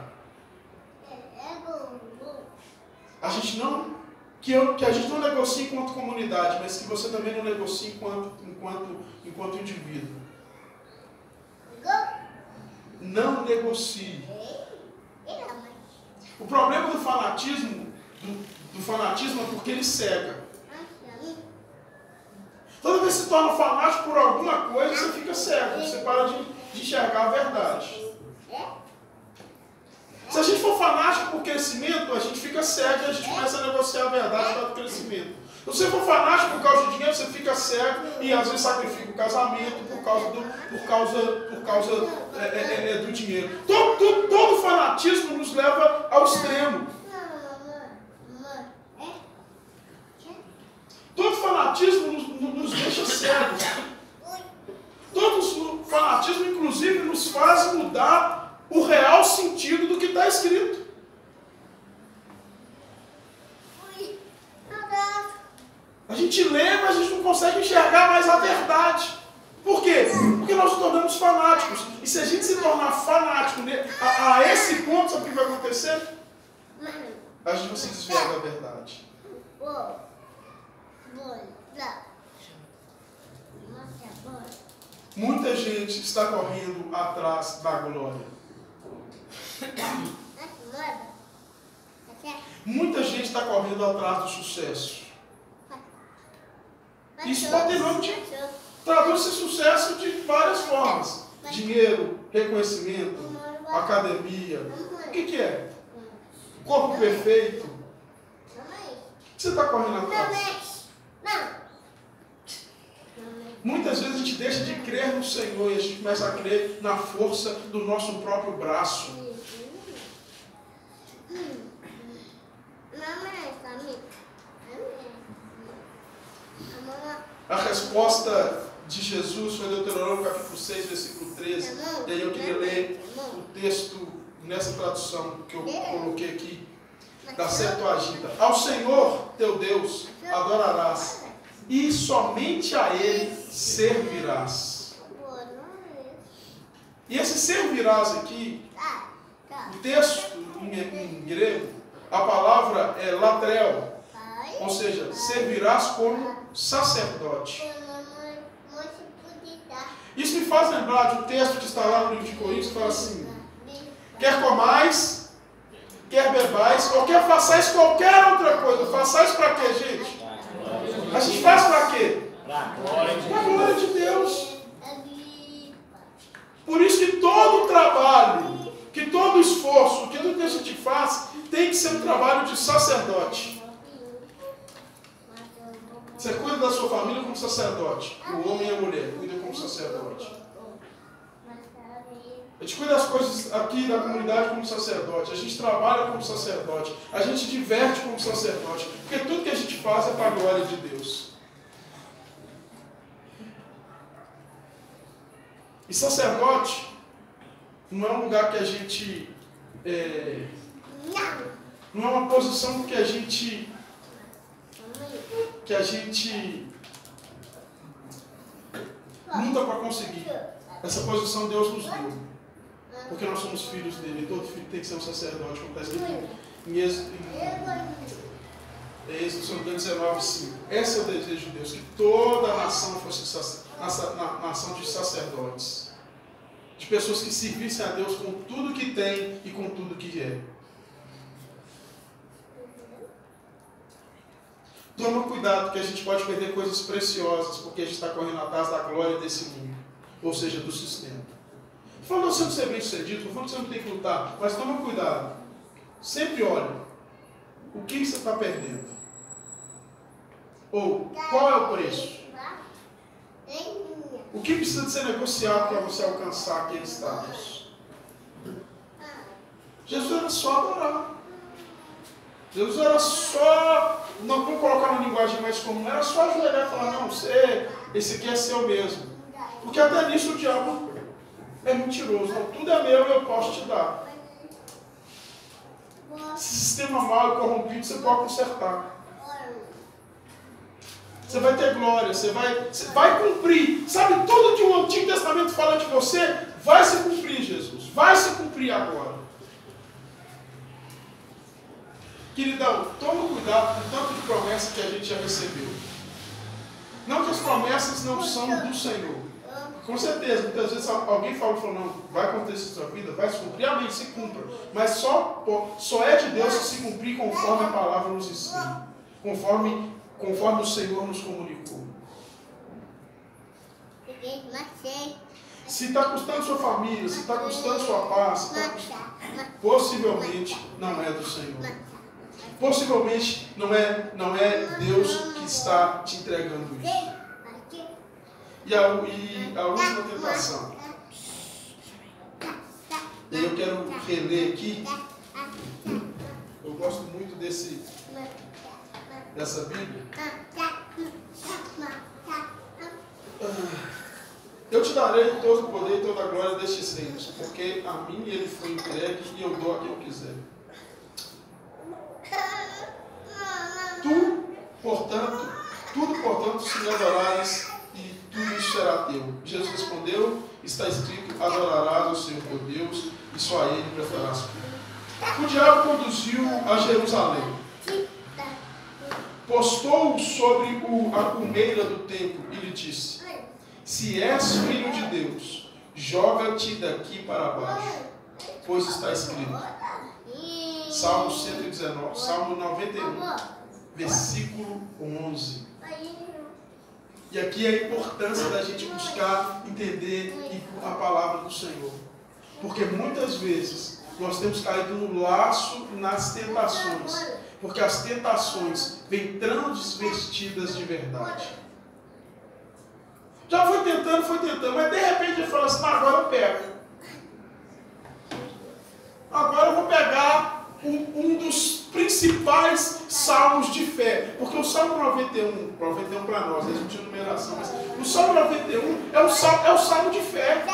A gente não... Que a gente não negocie enquanto comunidade, mas que você também não negocie enquanto indivíduo. Não negocie. O problema do fanatismo é porque ele cega. Toda vez que se torna fanático por alguma coisa, você fica cego. Você para de enxergar a verdade. Se a gente for fanático por crescimento, a gente fica cego e a gente começa a negociar a verdade para o crescimento. Se você for fanático por causa de dinheiro, você fica cego e às vezes sacrifica o casamento por causa do dinheiro. Todo fanatismo nos leva ao extremo. Todo fanatismo nos deixa cegos. Todo fanatismo, inclusive, nos faz mudar o real sentido do que está escrito. A gente lê, mas a gente não consegue enxergar mais a verdade. Por quê? Porque nós nos tornamos fanáticos. E se a gente se tornar fanático a esse ponto, sabe o que vai acontecer? A gente vai se desviar da verdade. Muita gente está correndo atrás da glória. Muita gente está correndo atrás do sucesso. Isso pode traduz esse sucesso de várias formas. Dinheiro, reconhecimento, academia. O que é? Corpo perfeito. O que você está correndo atrás? Muitas vezes a gente deixa de crer no Senhor e a gente começa a crer na força do nosso próprio braço. A resposta de Jesus foi Deuteronômio capítulo 6, versículo 13. E aí eu queria ler o texto nessa tradução que eu coloquei aqui, da Septuaginta. Ao Senhor teu Deus adorarás, e somente a Ele servirás. E esse servirás aqui, o texto em grego, a palavra é latrel, ou seja, servirás como sacerdote. Isso me faz lembrar de um texto que está lá no livro de Coríntios, que fala assim: quer comais, quer bebais, ou quer façais qualquer outra coisa. Façais para quê, gente? A gente faz para quê? Para a glória de Deus. Por isso que todo trabalho, que todo esforço, que tudo que a gente faz, tem que ser um trabalho de sacerdote. Você cuida da sua família como sacerdote. O homem e a mulher cuidam como sacerdote. A gente cuida das coisas aqui da comunidade como sacerdote. A gente trabalha como sacerdote. A gente diverte como sacerdote. Porque tudo que a gente faz é para a glória de Deus. E sacerdote não é um lugar que a gente... não é uma posição que a gente luta para conseguir. Essa posição Deus nos deu. Porque nós somos filhos dele. Todo filho tem que ser um sacerdote, como está escrito em Êxodo 19:5. Esse é o desejo de Deus, que toda a nação fosse na ação de sacerdotes. De pessoas que servissem a Deus com tudo que tem e com tudo que é. Toma cuidado, que a gente pode perder coisas preciosas porque a gente está correndo atrás da glória desse mundo, ou seja, do sistema. Estou falando você não ser bem sucedido, estou falando que você não tem que lutar, mas toma cuidado. Sempre olha o que você está perdendo. Ou qual é o preço? O que precisa de ser negociado para você alcançar aquele status? Jesus era só adorar. Jesus era só, não vou colocar na linguagem mais comum, era só ajoelhar e falar, não, esse aqui é seu mesmo. Porque até nisso o diabo é mentiroso. Não, tudo é meu e eu posso te dar. Esse sistema mau e corrompido você pode consertar. Você vai ter glória, você vai cumprir. Sabe, tudo que o Antigo Testamento fala de você, vai se cumprir, Jesus. Vai se cumprir agora. Queridão, toma cuidado com tanto de promessa que a gente já recebeu. Não que as promessas não são do Senhor. Com certeza, muitas vezes alguém falou, não, vai acontecer na sua vida, vai se cumprir, amém, se cumpra. Mas só é de Deus se cumprir conforme a palavra nos ensina. Conforme o Senhor nos comunicou. Se está custando sua família, se está custando sua paz, possivelmente não é do Senhor. Possivelmente não é Deus que está te entregando isso. E a última tentação. E eu quero reler aqui. Eu gosto muito dessa Bíblia. Eu te darei todo o poder e toda a glória destes reinos, porque a mim ele foi entregue e eu dou a quem eu quiser. Tudo, portanto, se me adorares, e tudo isso será teu. Jesus respondeu, está escrito, adorarás ao Senhor teu Deus, e só a Ele prestarás culto. O diabo conduziu a Jerusalém, postou-o sobre a cumeira do templo e lhe disse, se és filho de Deus, joga-te daqui para baixo, pois está escrito. Salmo 119, Salmo 91, versículo 11. E aqui é a importância da gente buscar entender a palavra do Senhor. Porque muitas vezes nós temos caído no laço nas tentações. Porque as tentações vêm transvestidas de verdade. Já foi tentando, mas de repente ele fala assim, agora eu pego. Agora eu vou pegar um dos principais salmos de fé. Porque o Salmo 91 para nós, a gente não tinha numeração, mas o Salmo 91 é o salmo de fé.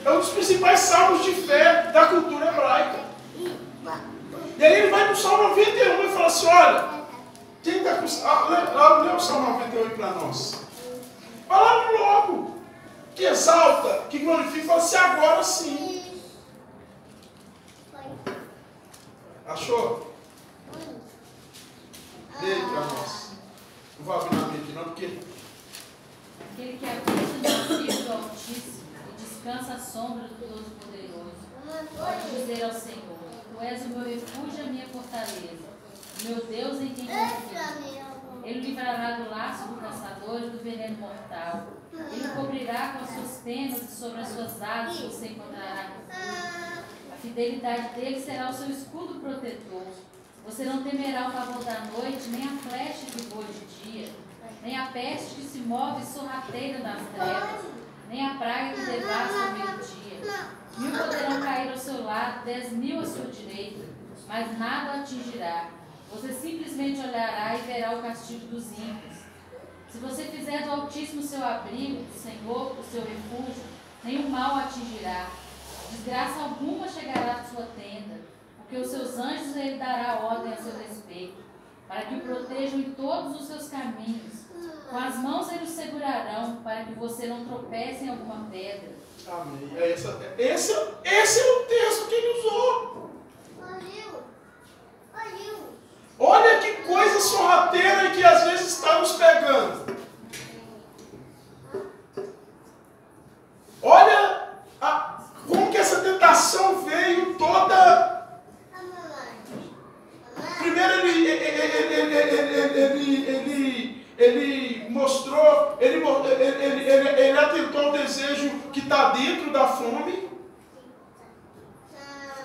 É um dos principais salmos de fé da cultura hebraica. E aí ele vai no Salmo 91 e fala assim, olha, quem está com... lê o Salmo 91 para nós. Fala logo, que exalta, que glorifica, fala assim, agora sim. Achou? Lê aí para nós. Não vou abrir na minha aqui não, porque... Aquele que habita no Espírito do Altíssimo e descansa à sombra do Todo-Poderoso, pode dizer ao Senhor, Tu és o meu refúgio e a minha fortaleza, o meu Deus em quem confio. Ele livrará do laço do caçador e do veneno mortal. Ele cobrirá com as suas penas e sobre as suas asas você encontrará refúgio. A fidelidade dele será o seu escudo protetor. Você não temerá o pavor da noite, nem a flecha que voa de dia, nem a peste que se move sorrateira nas trevas, nem a praga que devasta ao meio-dia. 1000 poderão cair ao seu lado, 10.000 à sua direita, mas nada o atingirá. Você simplesmente olhará e verá o castigo dos ímpios. Se você fizer do Altíssimo seu abrigo, do Senhor o seu refúgio, nenhum mal o atingirá. Desgraça alguma chegará à sua tenda, porque os seus anjos ele dará ordem a seu respeito, para que o protejam em todos os seus caminhos. Com as mãos eles o segurarão, para que você não tropece em alguma pedra. Amém. Esse é o texto que ele usou. Olha que coisa sorrateira que às vezes está nos pegando. ele atentou ao desejo que está dentro da fome.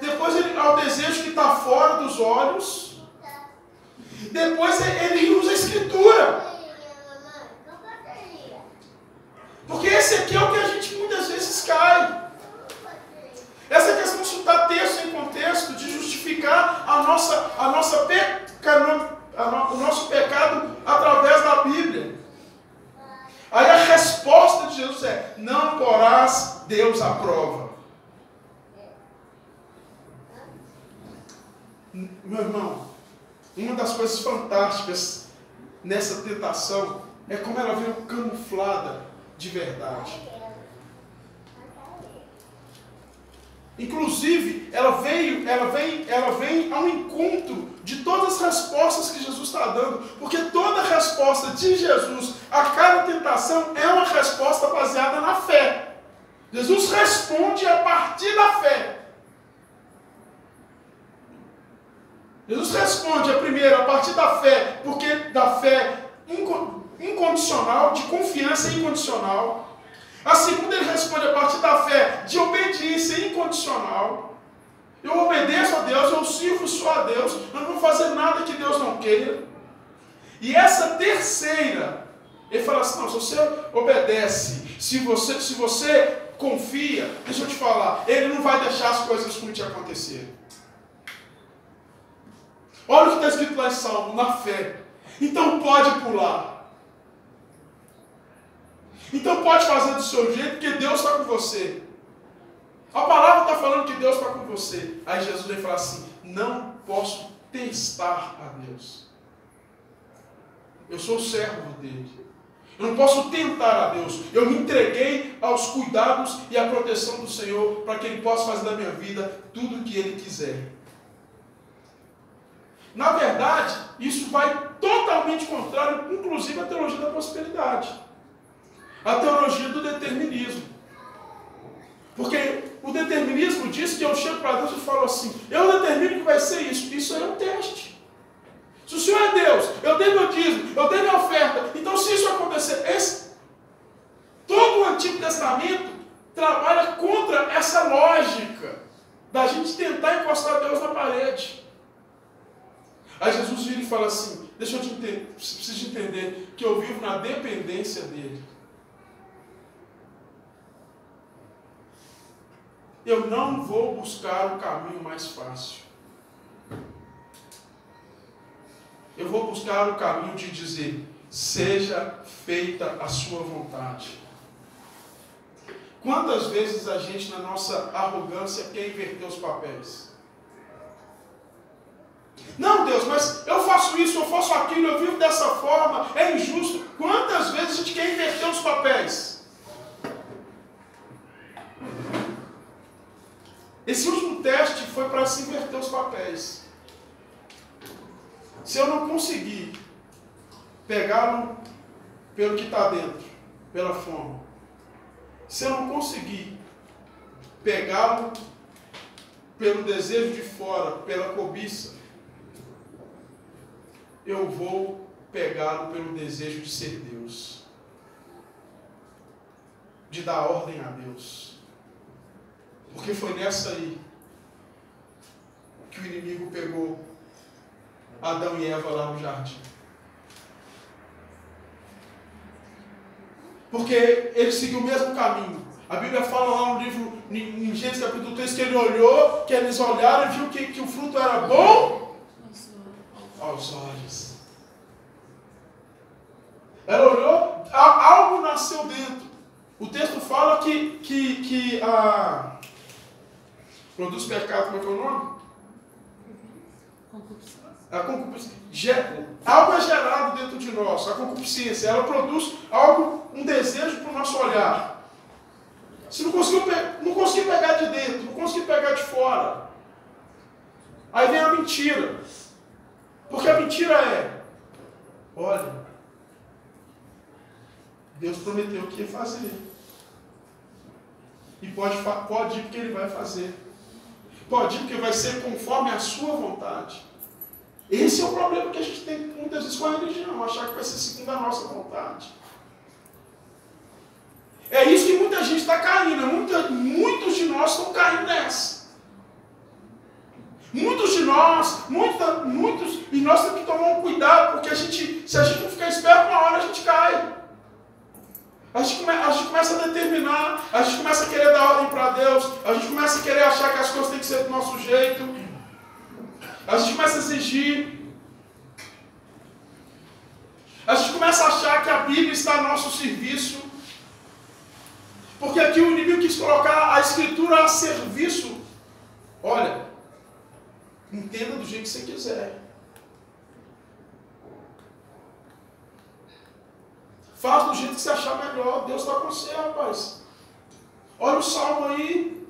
Depois ao desejo que está fora dos olhos. Depois ele usa a escritura. Porque esse aqui é o que a gente muitas vezes cai. Essa questão de estudar texto em contexto, de justificar o nosso pecado através da Bíblia. Aí a resposta de Jesus é: não porás Deus à prova. Meu irmão, uma das coisas fantásticas nessa tentação é como ela veio camuflada de verdade. Inclusive, ela vem ao encontro de todas as respostas que Jesus está dando, porque toda resposta de Jesus a cada tentação é uma resposta baseada na fé. Jesus responde a partir da fé. Jesus responde a primeira a partir da fé, porque da fé incondicional, de confiança incondicional. A segunda, ele responde a partir da fé de obediência incondicional. Eu obedeço a Deus, eu sirvo só a Deus, eu não vou fazer nada que Deus não queira. E essa terceira, ele fala assim: não, se você obedece, se você confia, deixa eu te falar, ele não vai deixar as coisas ruins acontecerem. Olha o que está escrito lá em Salmo, na fé. Então pode pular. Então pode fazer do seu jeito, porque Deus está com você. A palavra está falando que Deus está com você. Aí Jesus vai falar assim: não posso testar a Deus. Eu sou servo dele. Eu não posso tentar a Deus. Eu me entreguei aos cuidados e à proteção do Senhor para que Ele possa fazer da minha vida tudo o que Ele quiser. Na verdade, isso vai totalmente contrário, inclusive, à teologia da prosperidade. A teologia do determinismo. Porque o determinismo diz que eu chego para Deus e falo assim: eu determino que vai ser isso. Isso aí é um teste. Se o Senhor é Deus, eu dei meu dízimo, eu dei minha oferta. Então, se isso acontecer, todo o Antigo Testamento trabalha contra essa lógica da gente tentar encostar Deus na parede. Aí Jesus vira e fala assim: deixa eu te entender, preciso entender que eu vivo na dependência dele. Eu não vou buscar o caminho mais fácil. Eu vou buscar o caminho de dizer: seja feita a sua vontade. Quantas vezes a gente, na nossa arrogância, quer inverter os papéis? Não, Deus, mas eu faço isso, eu faço aquilo, eu vivo dessa forma, é injusto. Quantas vezes a gente quer inverter os papéis? Esse último teste foi para se inverter os papéis. Se eu não conseguir pegá-lo pelo que está dentro, pela fome, se eu não conseguir pegá-lo pelo desejo de fora, pela cobiça, eu vou pegá-lo pelo desejo de ser Deus, de dar ordem a Deus. Porque foi nessa aí que o inimigo pegou Adão e Eva lá no jardim. Porque ele seguiu o mesmo caminho. A Bíblia fala lá no livro, em Gênesis capítulo 3, que ele olhou, que eles olharam e viu que o fruto era bom aos olhos. Ela olhou, algo nasceu dentro. O texto fala que a produz pecado, como é que é o nome? A concupiscência. Algo é gerado dentro de nós, a concupiscência. Ela produz algo, um desejo para o nosso olhar. Se não conseguir pegar de dentro, não conseguir pegar de fora, aí vem a mentira. Porque a mentira é: olha, Deus prometeu que ia fazer. E pode ir porque Ele vai fazer. Pode ir porque vai ser conforme a sua vontade. Esse é o problema que a gente tem muitas vezes com a religião, achar que vai ser segundo a nossa vontade. É isso que muita gente está caindo. Muitos de nós estão caindo nessa. Muitos de nós, e nós temos que tomar um cuidado, porque se a gente não ficar esperto, uma hora a gente cai. A gente começa a determinar, a gente começa a querer dar ordem para Deus, a gente começa a querer achar que as coisas têm que ser do nosso jeito, a gente começa a exigir, a gente começa a achar que a Bíblia está a nosso serviço, porque aqui o inimigo quis colocar a Escritura a serviço. Olha, entenda do jeito que você quiser. Faz do jeito que você achar melhor. Deus está com você, rapaz. Olha o salmo aí.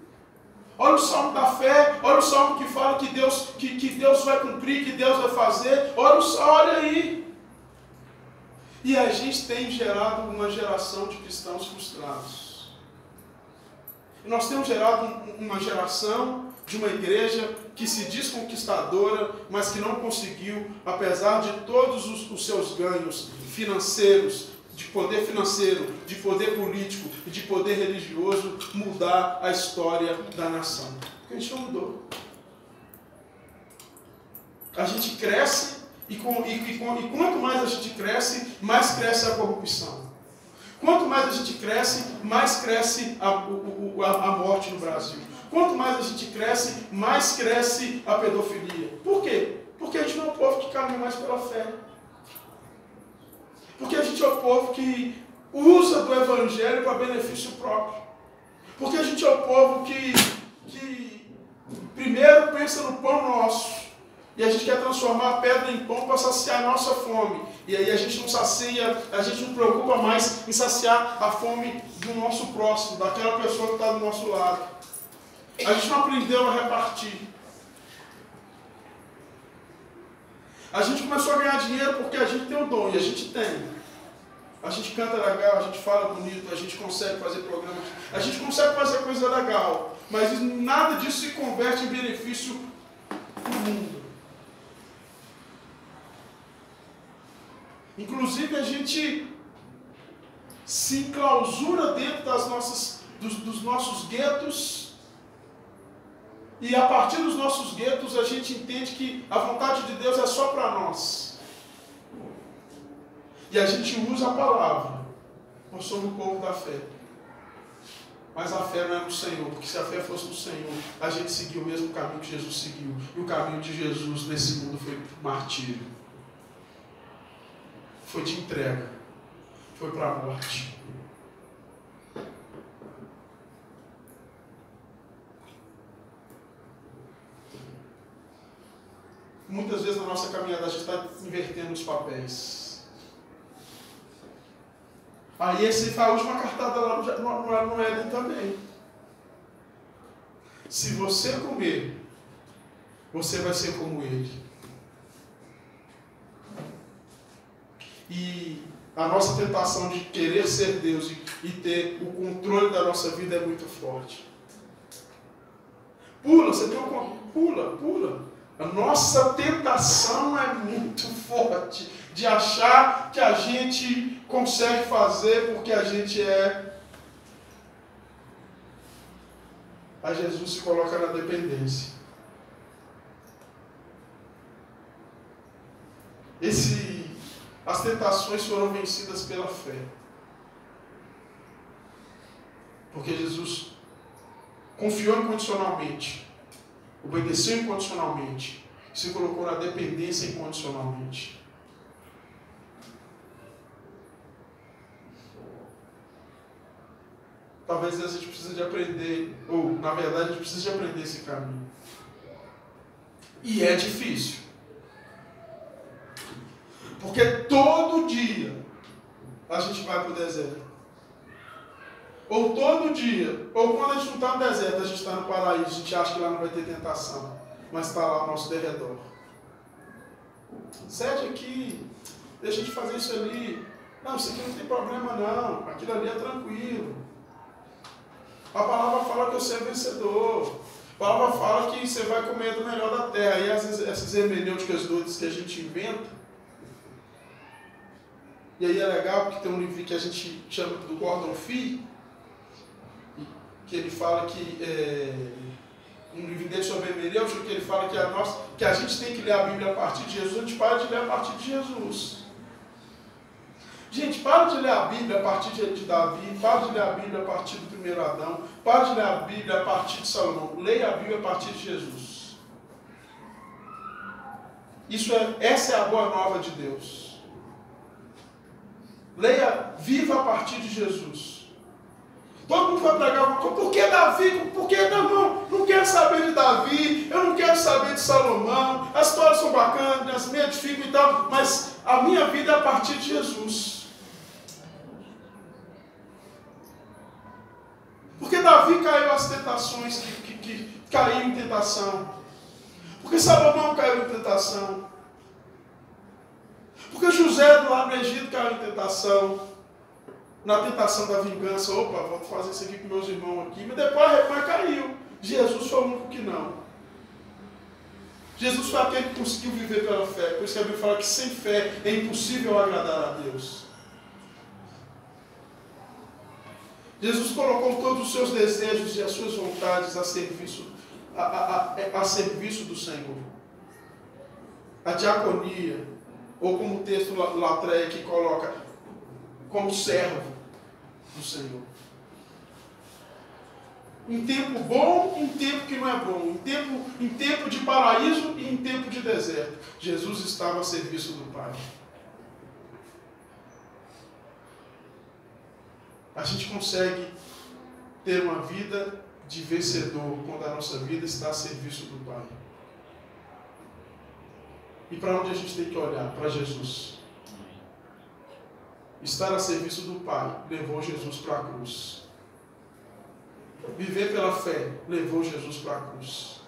Olha o salmo da fé. Olha o salmo que fala que Deus vai cumprir, que Deus vai fazer. Olha aí. E a gente tem gerado uma geração de cristãos frustrados. E nós temos gerado uma geração de uma igreja que se diz conquistadora, mas que não conseguiu, apesar de todos os seus ganhos financeiros, de poder financeiro, de poder político e de poder religioso, mudar a história da nação. Porque a gente não mudou. A gente cresce e quanto mais a gente cresce, mais cresce a corrupção. Quanto mais a gente cresce, mais cresce a morte no Brasil. Quanto mais a gente cresce, mais cresce a pedofilia. Por quê? Porque a gente não é um povo que caminha mais pela fé. Porque a gente é o povo que usa do Evangelho para benefício próprio. Porque a gente é o povo que primeiro pensa no pão nosso. E a gente quer transformar a pedra em pão para saciar a nossa fome. E aí a gente não sacia, a gente não preocupa mais em saciar a fome do nosso próximo, daquela pessoa que está do nosso lado. A gente não aprendeu a repartir. A gente começou a ganhar dinheiro porque a gente tem o dom, e a gente tem. A gente canta legal, a gente fala bonito, a gente consegue fazer programas, a gente consegue fazer coisa legal, mas nada disso se converte em benefício para o mundo. Inclusive a gente se enclausura dentro dos nossos guetos, e a partir dos nossos guetos a gente entende que a vontade de Deus é só para nós. E a gente usa a palavra. Nós somos o povo da fé. Mas a fé não é no Senhor, porque se a fé fosse no Senhor, a gente seguia o mesmo caminho que Jesus seguiu. E o caminho de Jesus nesse mundo foi martírio. Foi de entrega. Foi para a morte. Muitas vezes na nossa caminhada a gente está invertendo os papéis. Aí esse foi a última cartada lá no Éden também. Se você comer, você vai ser como ele. E a nossa tentação de querer ser Deus e ter o controle da nossa vida é muito forte. Pula, você tem um... Pula. A nossa tentação é muito forte de achar que a gente consegue fazer porque a gente é. A Jesus se coloca na dependência. As tentações foram vencidas pela fé. Porque Jesus confiou incondicionalmente. Obedeceu incondicionalmente, se colocou na dependência incondicionalmente. Talvez a gente precise de aprender, ou na verdade a gente precisa de aprender esse caminho. E é difícil. Porque todo dia a gente vai para o deserto. Ou todo dia, ou quando a gente não está no deserto, a gente está no paraíso, a gente acha que lá não vai ter tentação, mas está lá ao nosso derredor. Cede aqui, deixa de fazer isso ali. Não, isso aqui não tem problema não, aquilo ali é tranquilo. A palavra fala que você é vencedor. A palavra fala que você vai comer do melhor da terra. E às vezes essas hermenêuticas doidas que a gente inventa. E aí é legal porque tem um livro que a gente chama do Gordon Fee, que ele fala que, um livro dele sobre hermenêutica, que ele fala que a gente tem que ler a Bíblia a partir de Jesus, a gente para de ler a partir de Jesus. Gente, para de ler a Bíblia a partir de Davi, para de ler a Bíblia a partir do primeiro Adão, para de ler a Bíblia a partir de Salomão, leia a Bíblia a partir de Jesus. Essa é a boa nova de Deus. Leia, viva a partir de Jesus. Todo mundo vai pregar, por que Davi? Por que não quero saber de Davi, eu não quero saber de Salomão, as histórias são bacanas, me edificam e tal, mas a minha vida é a partir de Jesus. Porque Davi caiu às tentações, que caiu em tentação. Porque Salomão caiu em tentação. Porque José do lado do Egito caiu em tentação. Na tentação da vingança, opa, vou fazer isso aqui com meus irmãos aqui, mas depois caiu. Jesus foi o único que não. Jesus foi aquele que conseguiu viver pela fé. Por isso que a Bíblia fala que sem fé é impossível agradar a Deus. Jesus colocou todos os seus desejos e as suas vontades a serviço do Senhor. A diaconia, ou como o texto Latreia que coloca, como servo do Senhor. Em tempo bom, em tempo que não é bom, em tempo de paraíso e em tempo de deserto, Jesus estava a serviço do Pai. A gente consegue ter uma vida de vencedor quando a nossa vida está a serviço do Pai. E para onde a gente tem que olhar? Para Jesus. Estar a serviço do Pai levou Jesus para a cruz. Viver pela fé levou Jesus para a cruz.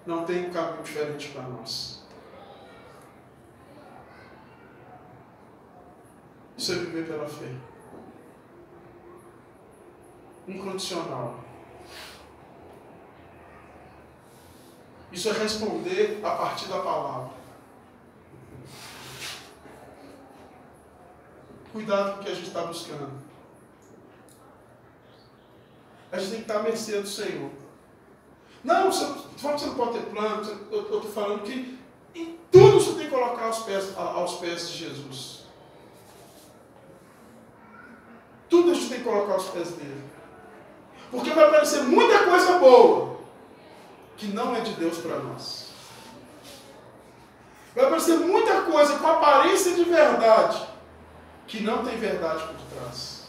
Não tem um caminho diferente para nós. Isso é viver pela fé. Incondicional. Isso é responder a partir da palavra. Cuidado com o que a gente está buscando. A gente tem que estar à mercê do Senhor. Não, você não pode ter plano. Eu estou falando que em tudo você tem que colocar aos pés de Jesus. Tudo a gente tem que colocar aos pés dele. Porque vai aparecer muita coisa boa que não é de Deus para nós. Vai aparecer muita coisa com aparência de verdade que não tem verdade por trás.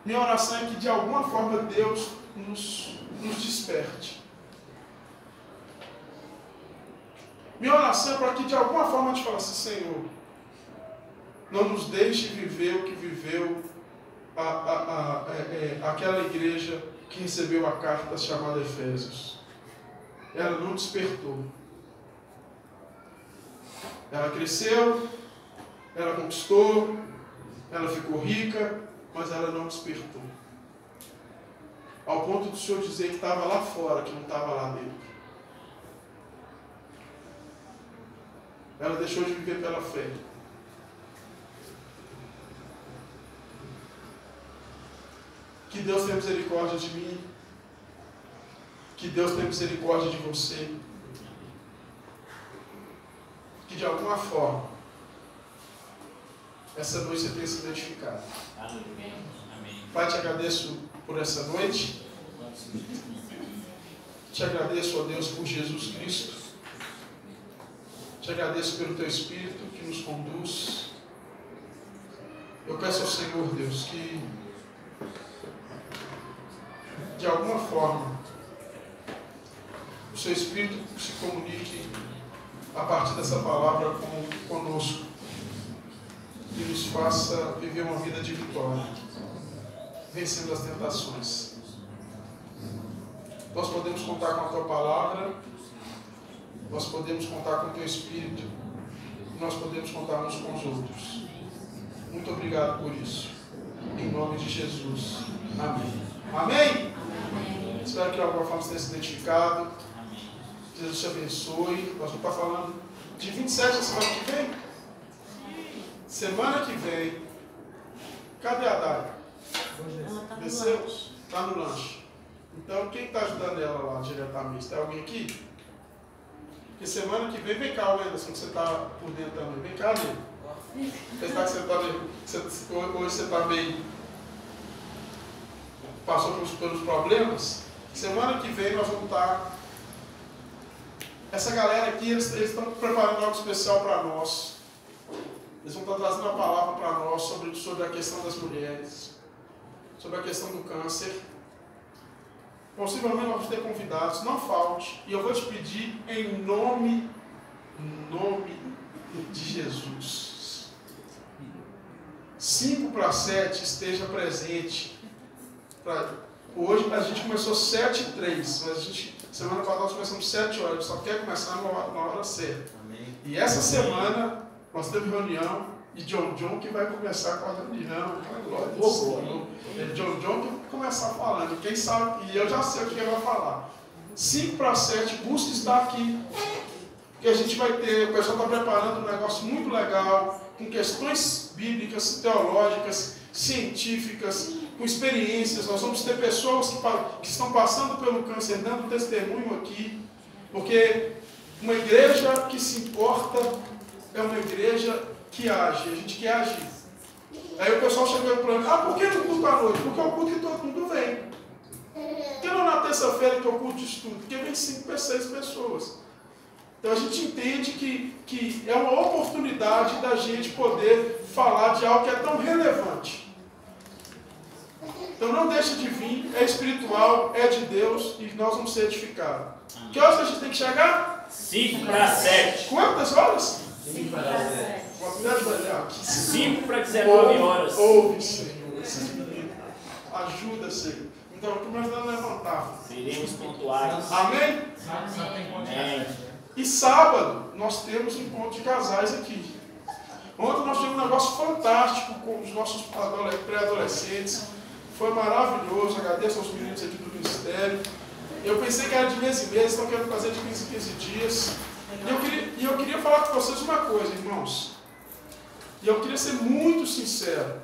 Minha oração é que de alguma forma Deus nos desperte. Minha oração é para que de alguma forma a gente fale assim: Senhor, não nos deixe viver o que viveu aquela igreja que recebeu a carta chamada Efésios. Ela não despertou. Ela cresceu, ela conquistou, ela ficou rica, mas ela não despertou. Ao ponto do Senhor dizer que estava lá fora, que não estava lá dentro. Ela deixou de viver pela fé. Que Deus tenha misericórdia de mim. Que Deus tenha misericórdia de você. Que de alguma forma essa noite você tenha se identificado. Pai, te agradeço por essa noite. Te agradeço, ó Deus, por Jesus Cristo. Te agradeço pelo Teu Espírito que nos conduz. Eu peço ao Senhor, Deus, que de alguma forma o Seu Espírito se comunique a partir dessa palavra conosco e nos faça viver uma vida de vitória, vencendo as tentações. Nós podemos contar com a Tua palavra, nós podemos contar com o Teu Espírito, nós podemos contar uns com os outros. Muito obrigado por isso. Em nome de Jesus. Amém. Amém? Amém. Espero que alguma forma você tenha se identificado. Jesus te abençoe. Nós vamos estar falando de 27 a semana que vem. Semana que vem, cadê a Dai? Desceu? Está no lanche. Então, quem está ajudando ela lá diretamente? Tem alguém aqui? Porque semana que vem cá, Anderson, que você está por dentro também. Vem cá, amigo. Apesar que hoje você está meio... passou pelos problemas. Semana que vem nós vamos estar... Essa galera aqui, eles estão preparando algo especial para nós. Eles vão estar trazendo uma palavra para nós sobre a questão das mulheres, sobre a questão do câncer. Possivelmente nós vamos ter convidados, não falte. E eu vou te pedir em nome de Jesus. 5:07 esteja presente. Hoje a gente começou 7:03, mas semana passada nós começamos 7 horas, a gente só quer começar na hora certa. Amém. E essa semana nós temos reunião e John que vai começar com a reunião. Glória a Deus. John que vai começar falando, quem sabe, e eu já sei o que ele vai falar. 5:07, busque estar aqui. Porque a gente vai ter, o pessoal está preparando um negócio muito legal, com questões bíblicas, teológicas, científicas, com experiências. Nós vamos ter pessoas que estão passando pelo câncer, dando testemunho aqui, porque uma igreja que se importa é uma igreja que age, a gente quer agir. Aí o pessoal chegou para mim, por que no culto à noite? Porque é o culto que todo mundo vem. Por que não na terça-feira que é o culto de estudo? Porque vem 5 a 6 pessoas. Então a gente entende que é uma oportunidade da gente poder falar de algo que é tão relevante. Então não deixe de vir, é espiritual, é de Deus e nós vamos ser edificados. Que horas que a gente tem que chegar? 5:07. Quantas horas? 5:07. 5:19. Ouve, Senhor, esses meninos. Ajuda, Senhor. Então, começando a levantar. Seremos pontuais. Amém? Amém. E sábado, nós temos encontro de casais aqui. Ontem nós tivemos um negócio fantástico com os nossos pré-adolescentes. Foi maravilhoso. Agradeço aos meninos aqui do ministério. Eu pensei que era de mês em mês, então quero fazer de 15 em 15 dias. E eu queria falar com vocês uma coisa, irmãos. E eu queria ser muito sincero.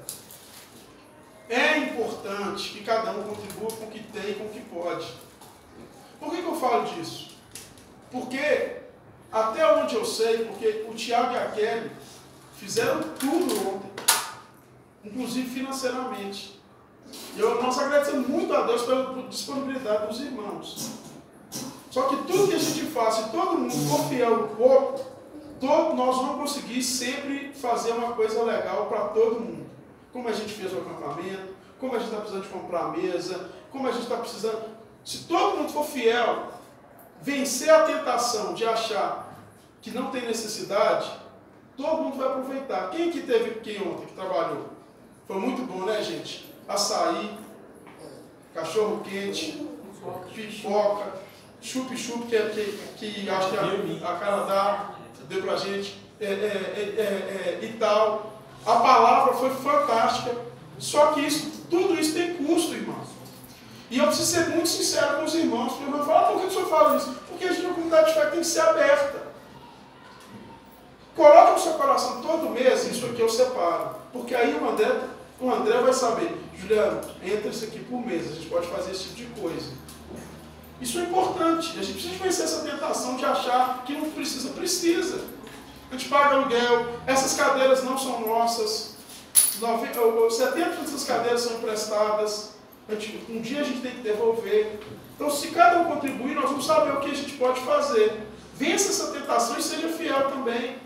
É importante que cada um contribua com o que tem e com o que pode. Por que eu falo disso? Porque, até onde eu sei, porque o Tiago e a Kelly fizeram tudo ontem, inclusive financeiramente. E nós agradecemos muito a Deus pela disponibilidade dos irmãos. Só que tudo que a gente faz, se todo mundo for fiel um pouco, nós vamos conseguir sempre fazer uma coisa legal para todo mundo. Como a gente fez o acampamento, como a gente está precisando de comprar a mesa, como a gente está precisando... Se todo mundo for fiel, vencer a tentação de achar que não tem necessidade, todo mundo vai aproveitar. Quem que teve aqui ontem, que trabalhou? Foi muito bom, né, gente? Açaí, cachorro quente, pipoca, chup-chup, que acho que a Canadá deu pra gente, e tal. A palavra foi fantástica, só que tudo isso tem custo, irmãos. E eu preciso ser muito sincero com os irmãos, porque o irmão fala, por que o senhor fala isso? Porque a gente, na comunidade de fé, tem que ser aberta. Coloque no seu coração todo mês, isso aqui eu separo. Porque aí o André vai saber, Juliano, entra isso aqui por mês, a gente pode fazer esse tipo de coisa. Isso é importante, a gente precisa vencer essa tentação de achar que não precisa. A gente paga aluguel, essas cadeiras não são nossas, 70% dessas cadeiras são emprestadas, um dia a gente tem que devolver. Então, se cada um contribuir, nós vamos saber o que a gente pode fazer. Vença essa tentação e seja fiel também,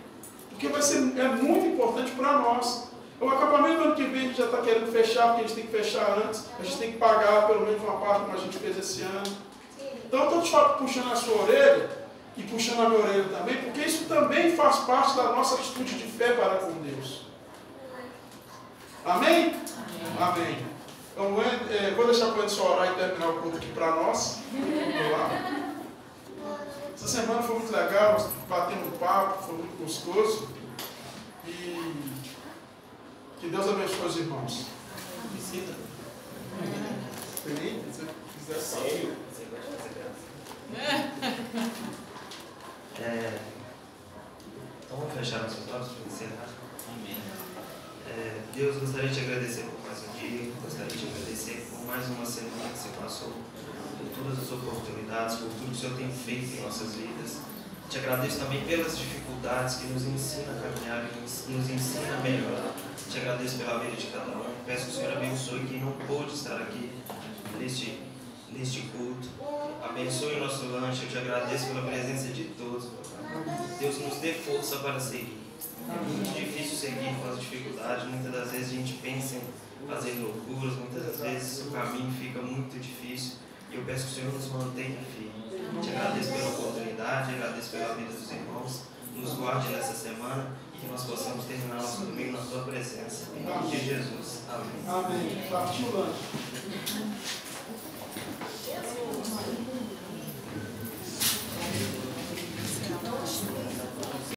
porque é muito importante para nós. O acampamento do ano que vem a gente já está querendo fechar, porque a gente tem que fechar antes, a gente tem que pagar pelo menos uma parte como a gente fez esse ano. Então eu estou te puxando a sua orelha e puxando a minha orelha também, porque isso também faz parte da nossa atitude de fé para com Deus. Amém? Amém. Então, vou deixar para ele só orar e terminar o culto aqui para nós. Vamos lá. Essa semana foi muito legal, nós batemos um papo, foi muito gostoso. E que Deus abençoe os irmãos. Visita. Se você quiser sair. Então vamos fechar nossos olhos para encerrar. Amém. Deus, gostaria de te agradecer por mais um dia, gostaria de te agradecer por mais uma semana que você passou, por todas as oportunidades, por tudo que o Senhor tem feito em nossas vidas. Te agradeço também pelas dificuldades que nos ensina a caminhar e nos ensina a melhorar. Te agradeço pela vida de cada um. Peço que o Senhor abençoe quem não pôde estar aqui neste culto. Abençoe o nosso lanche. Eu te agradeço pela presença de todos, meu Pai. Deus, nos dê força para seguir. É muito difícil seguir com as dificuldades. Muitas das vezes a gente pensa em fazer loucuras. Muitas das vezes o caminho fica muito difícil. E eu peço que o Senhor nos mantenha firmes. Te agradeço pela oportunidade, agradeço pela vida dos irmãos. Nos guarde nessa semana e que nós possamos terminar nosso domingo na tua presença. Em nome de Jesus. Amém. Amém. Partiu o lanche.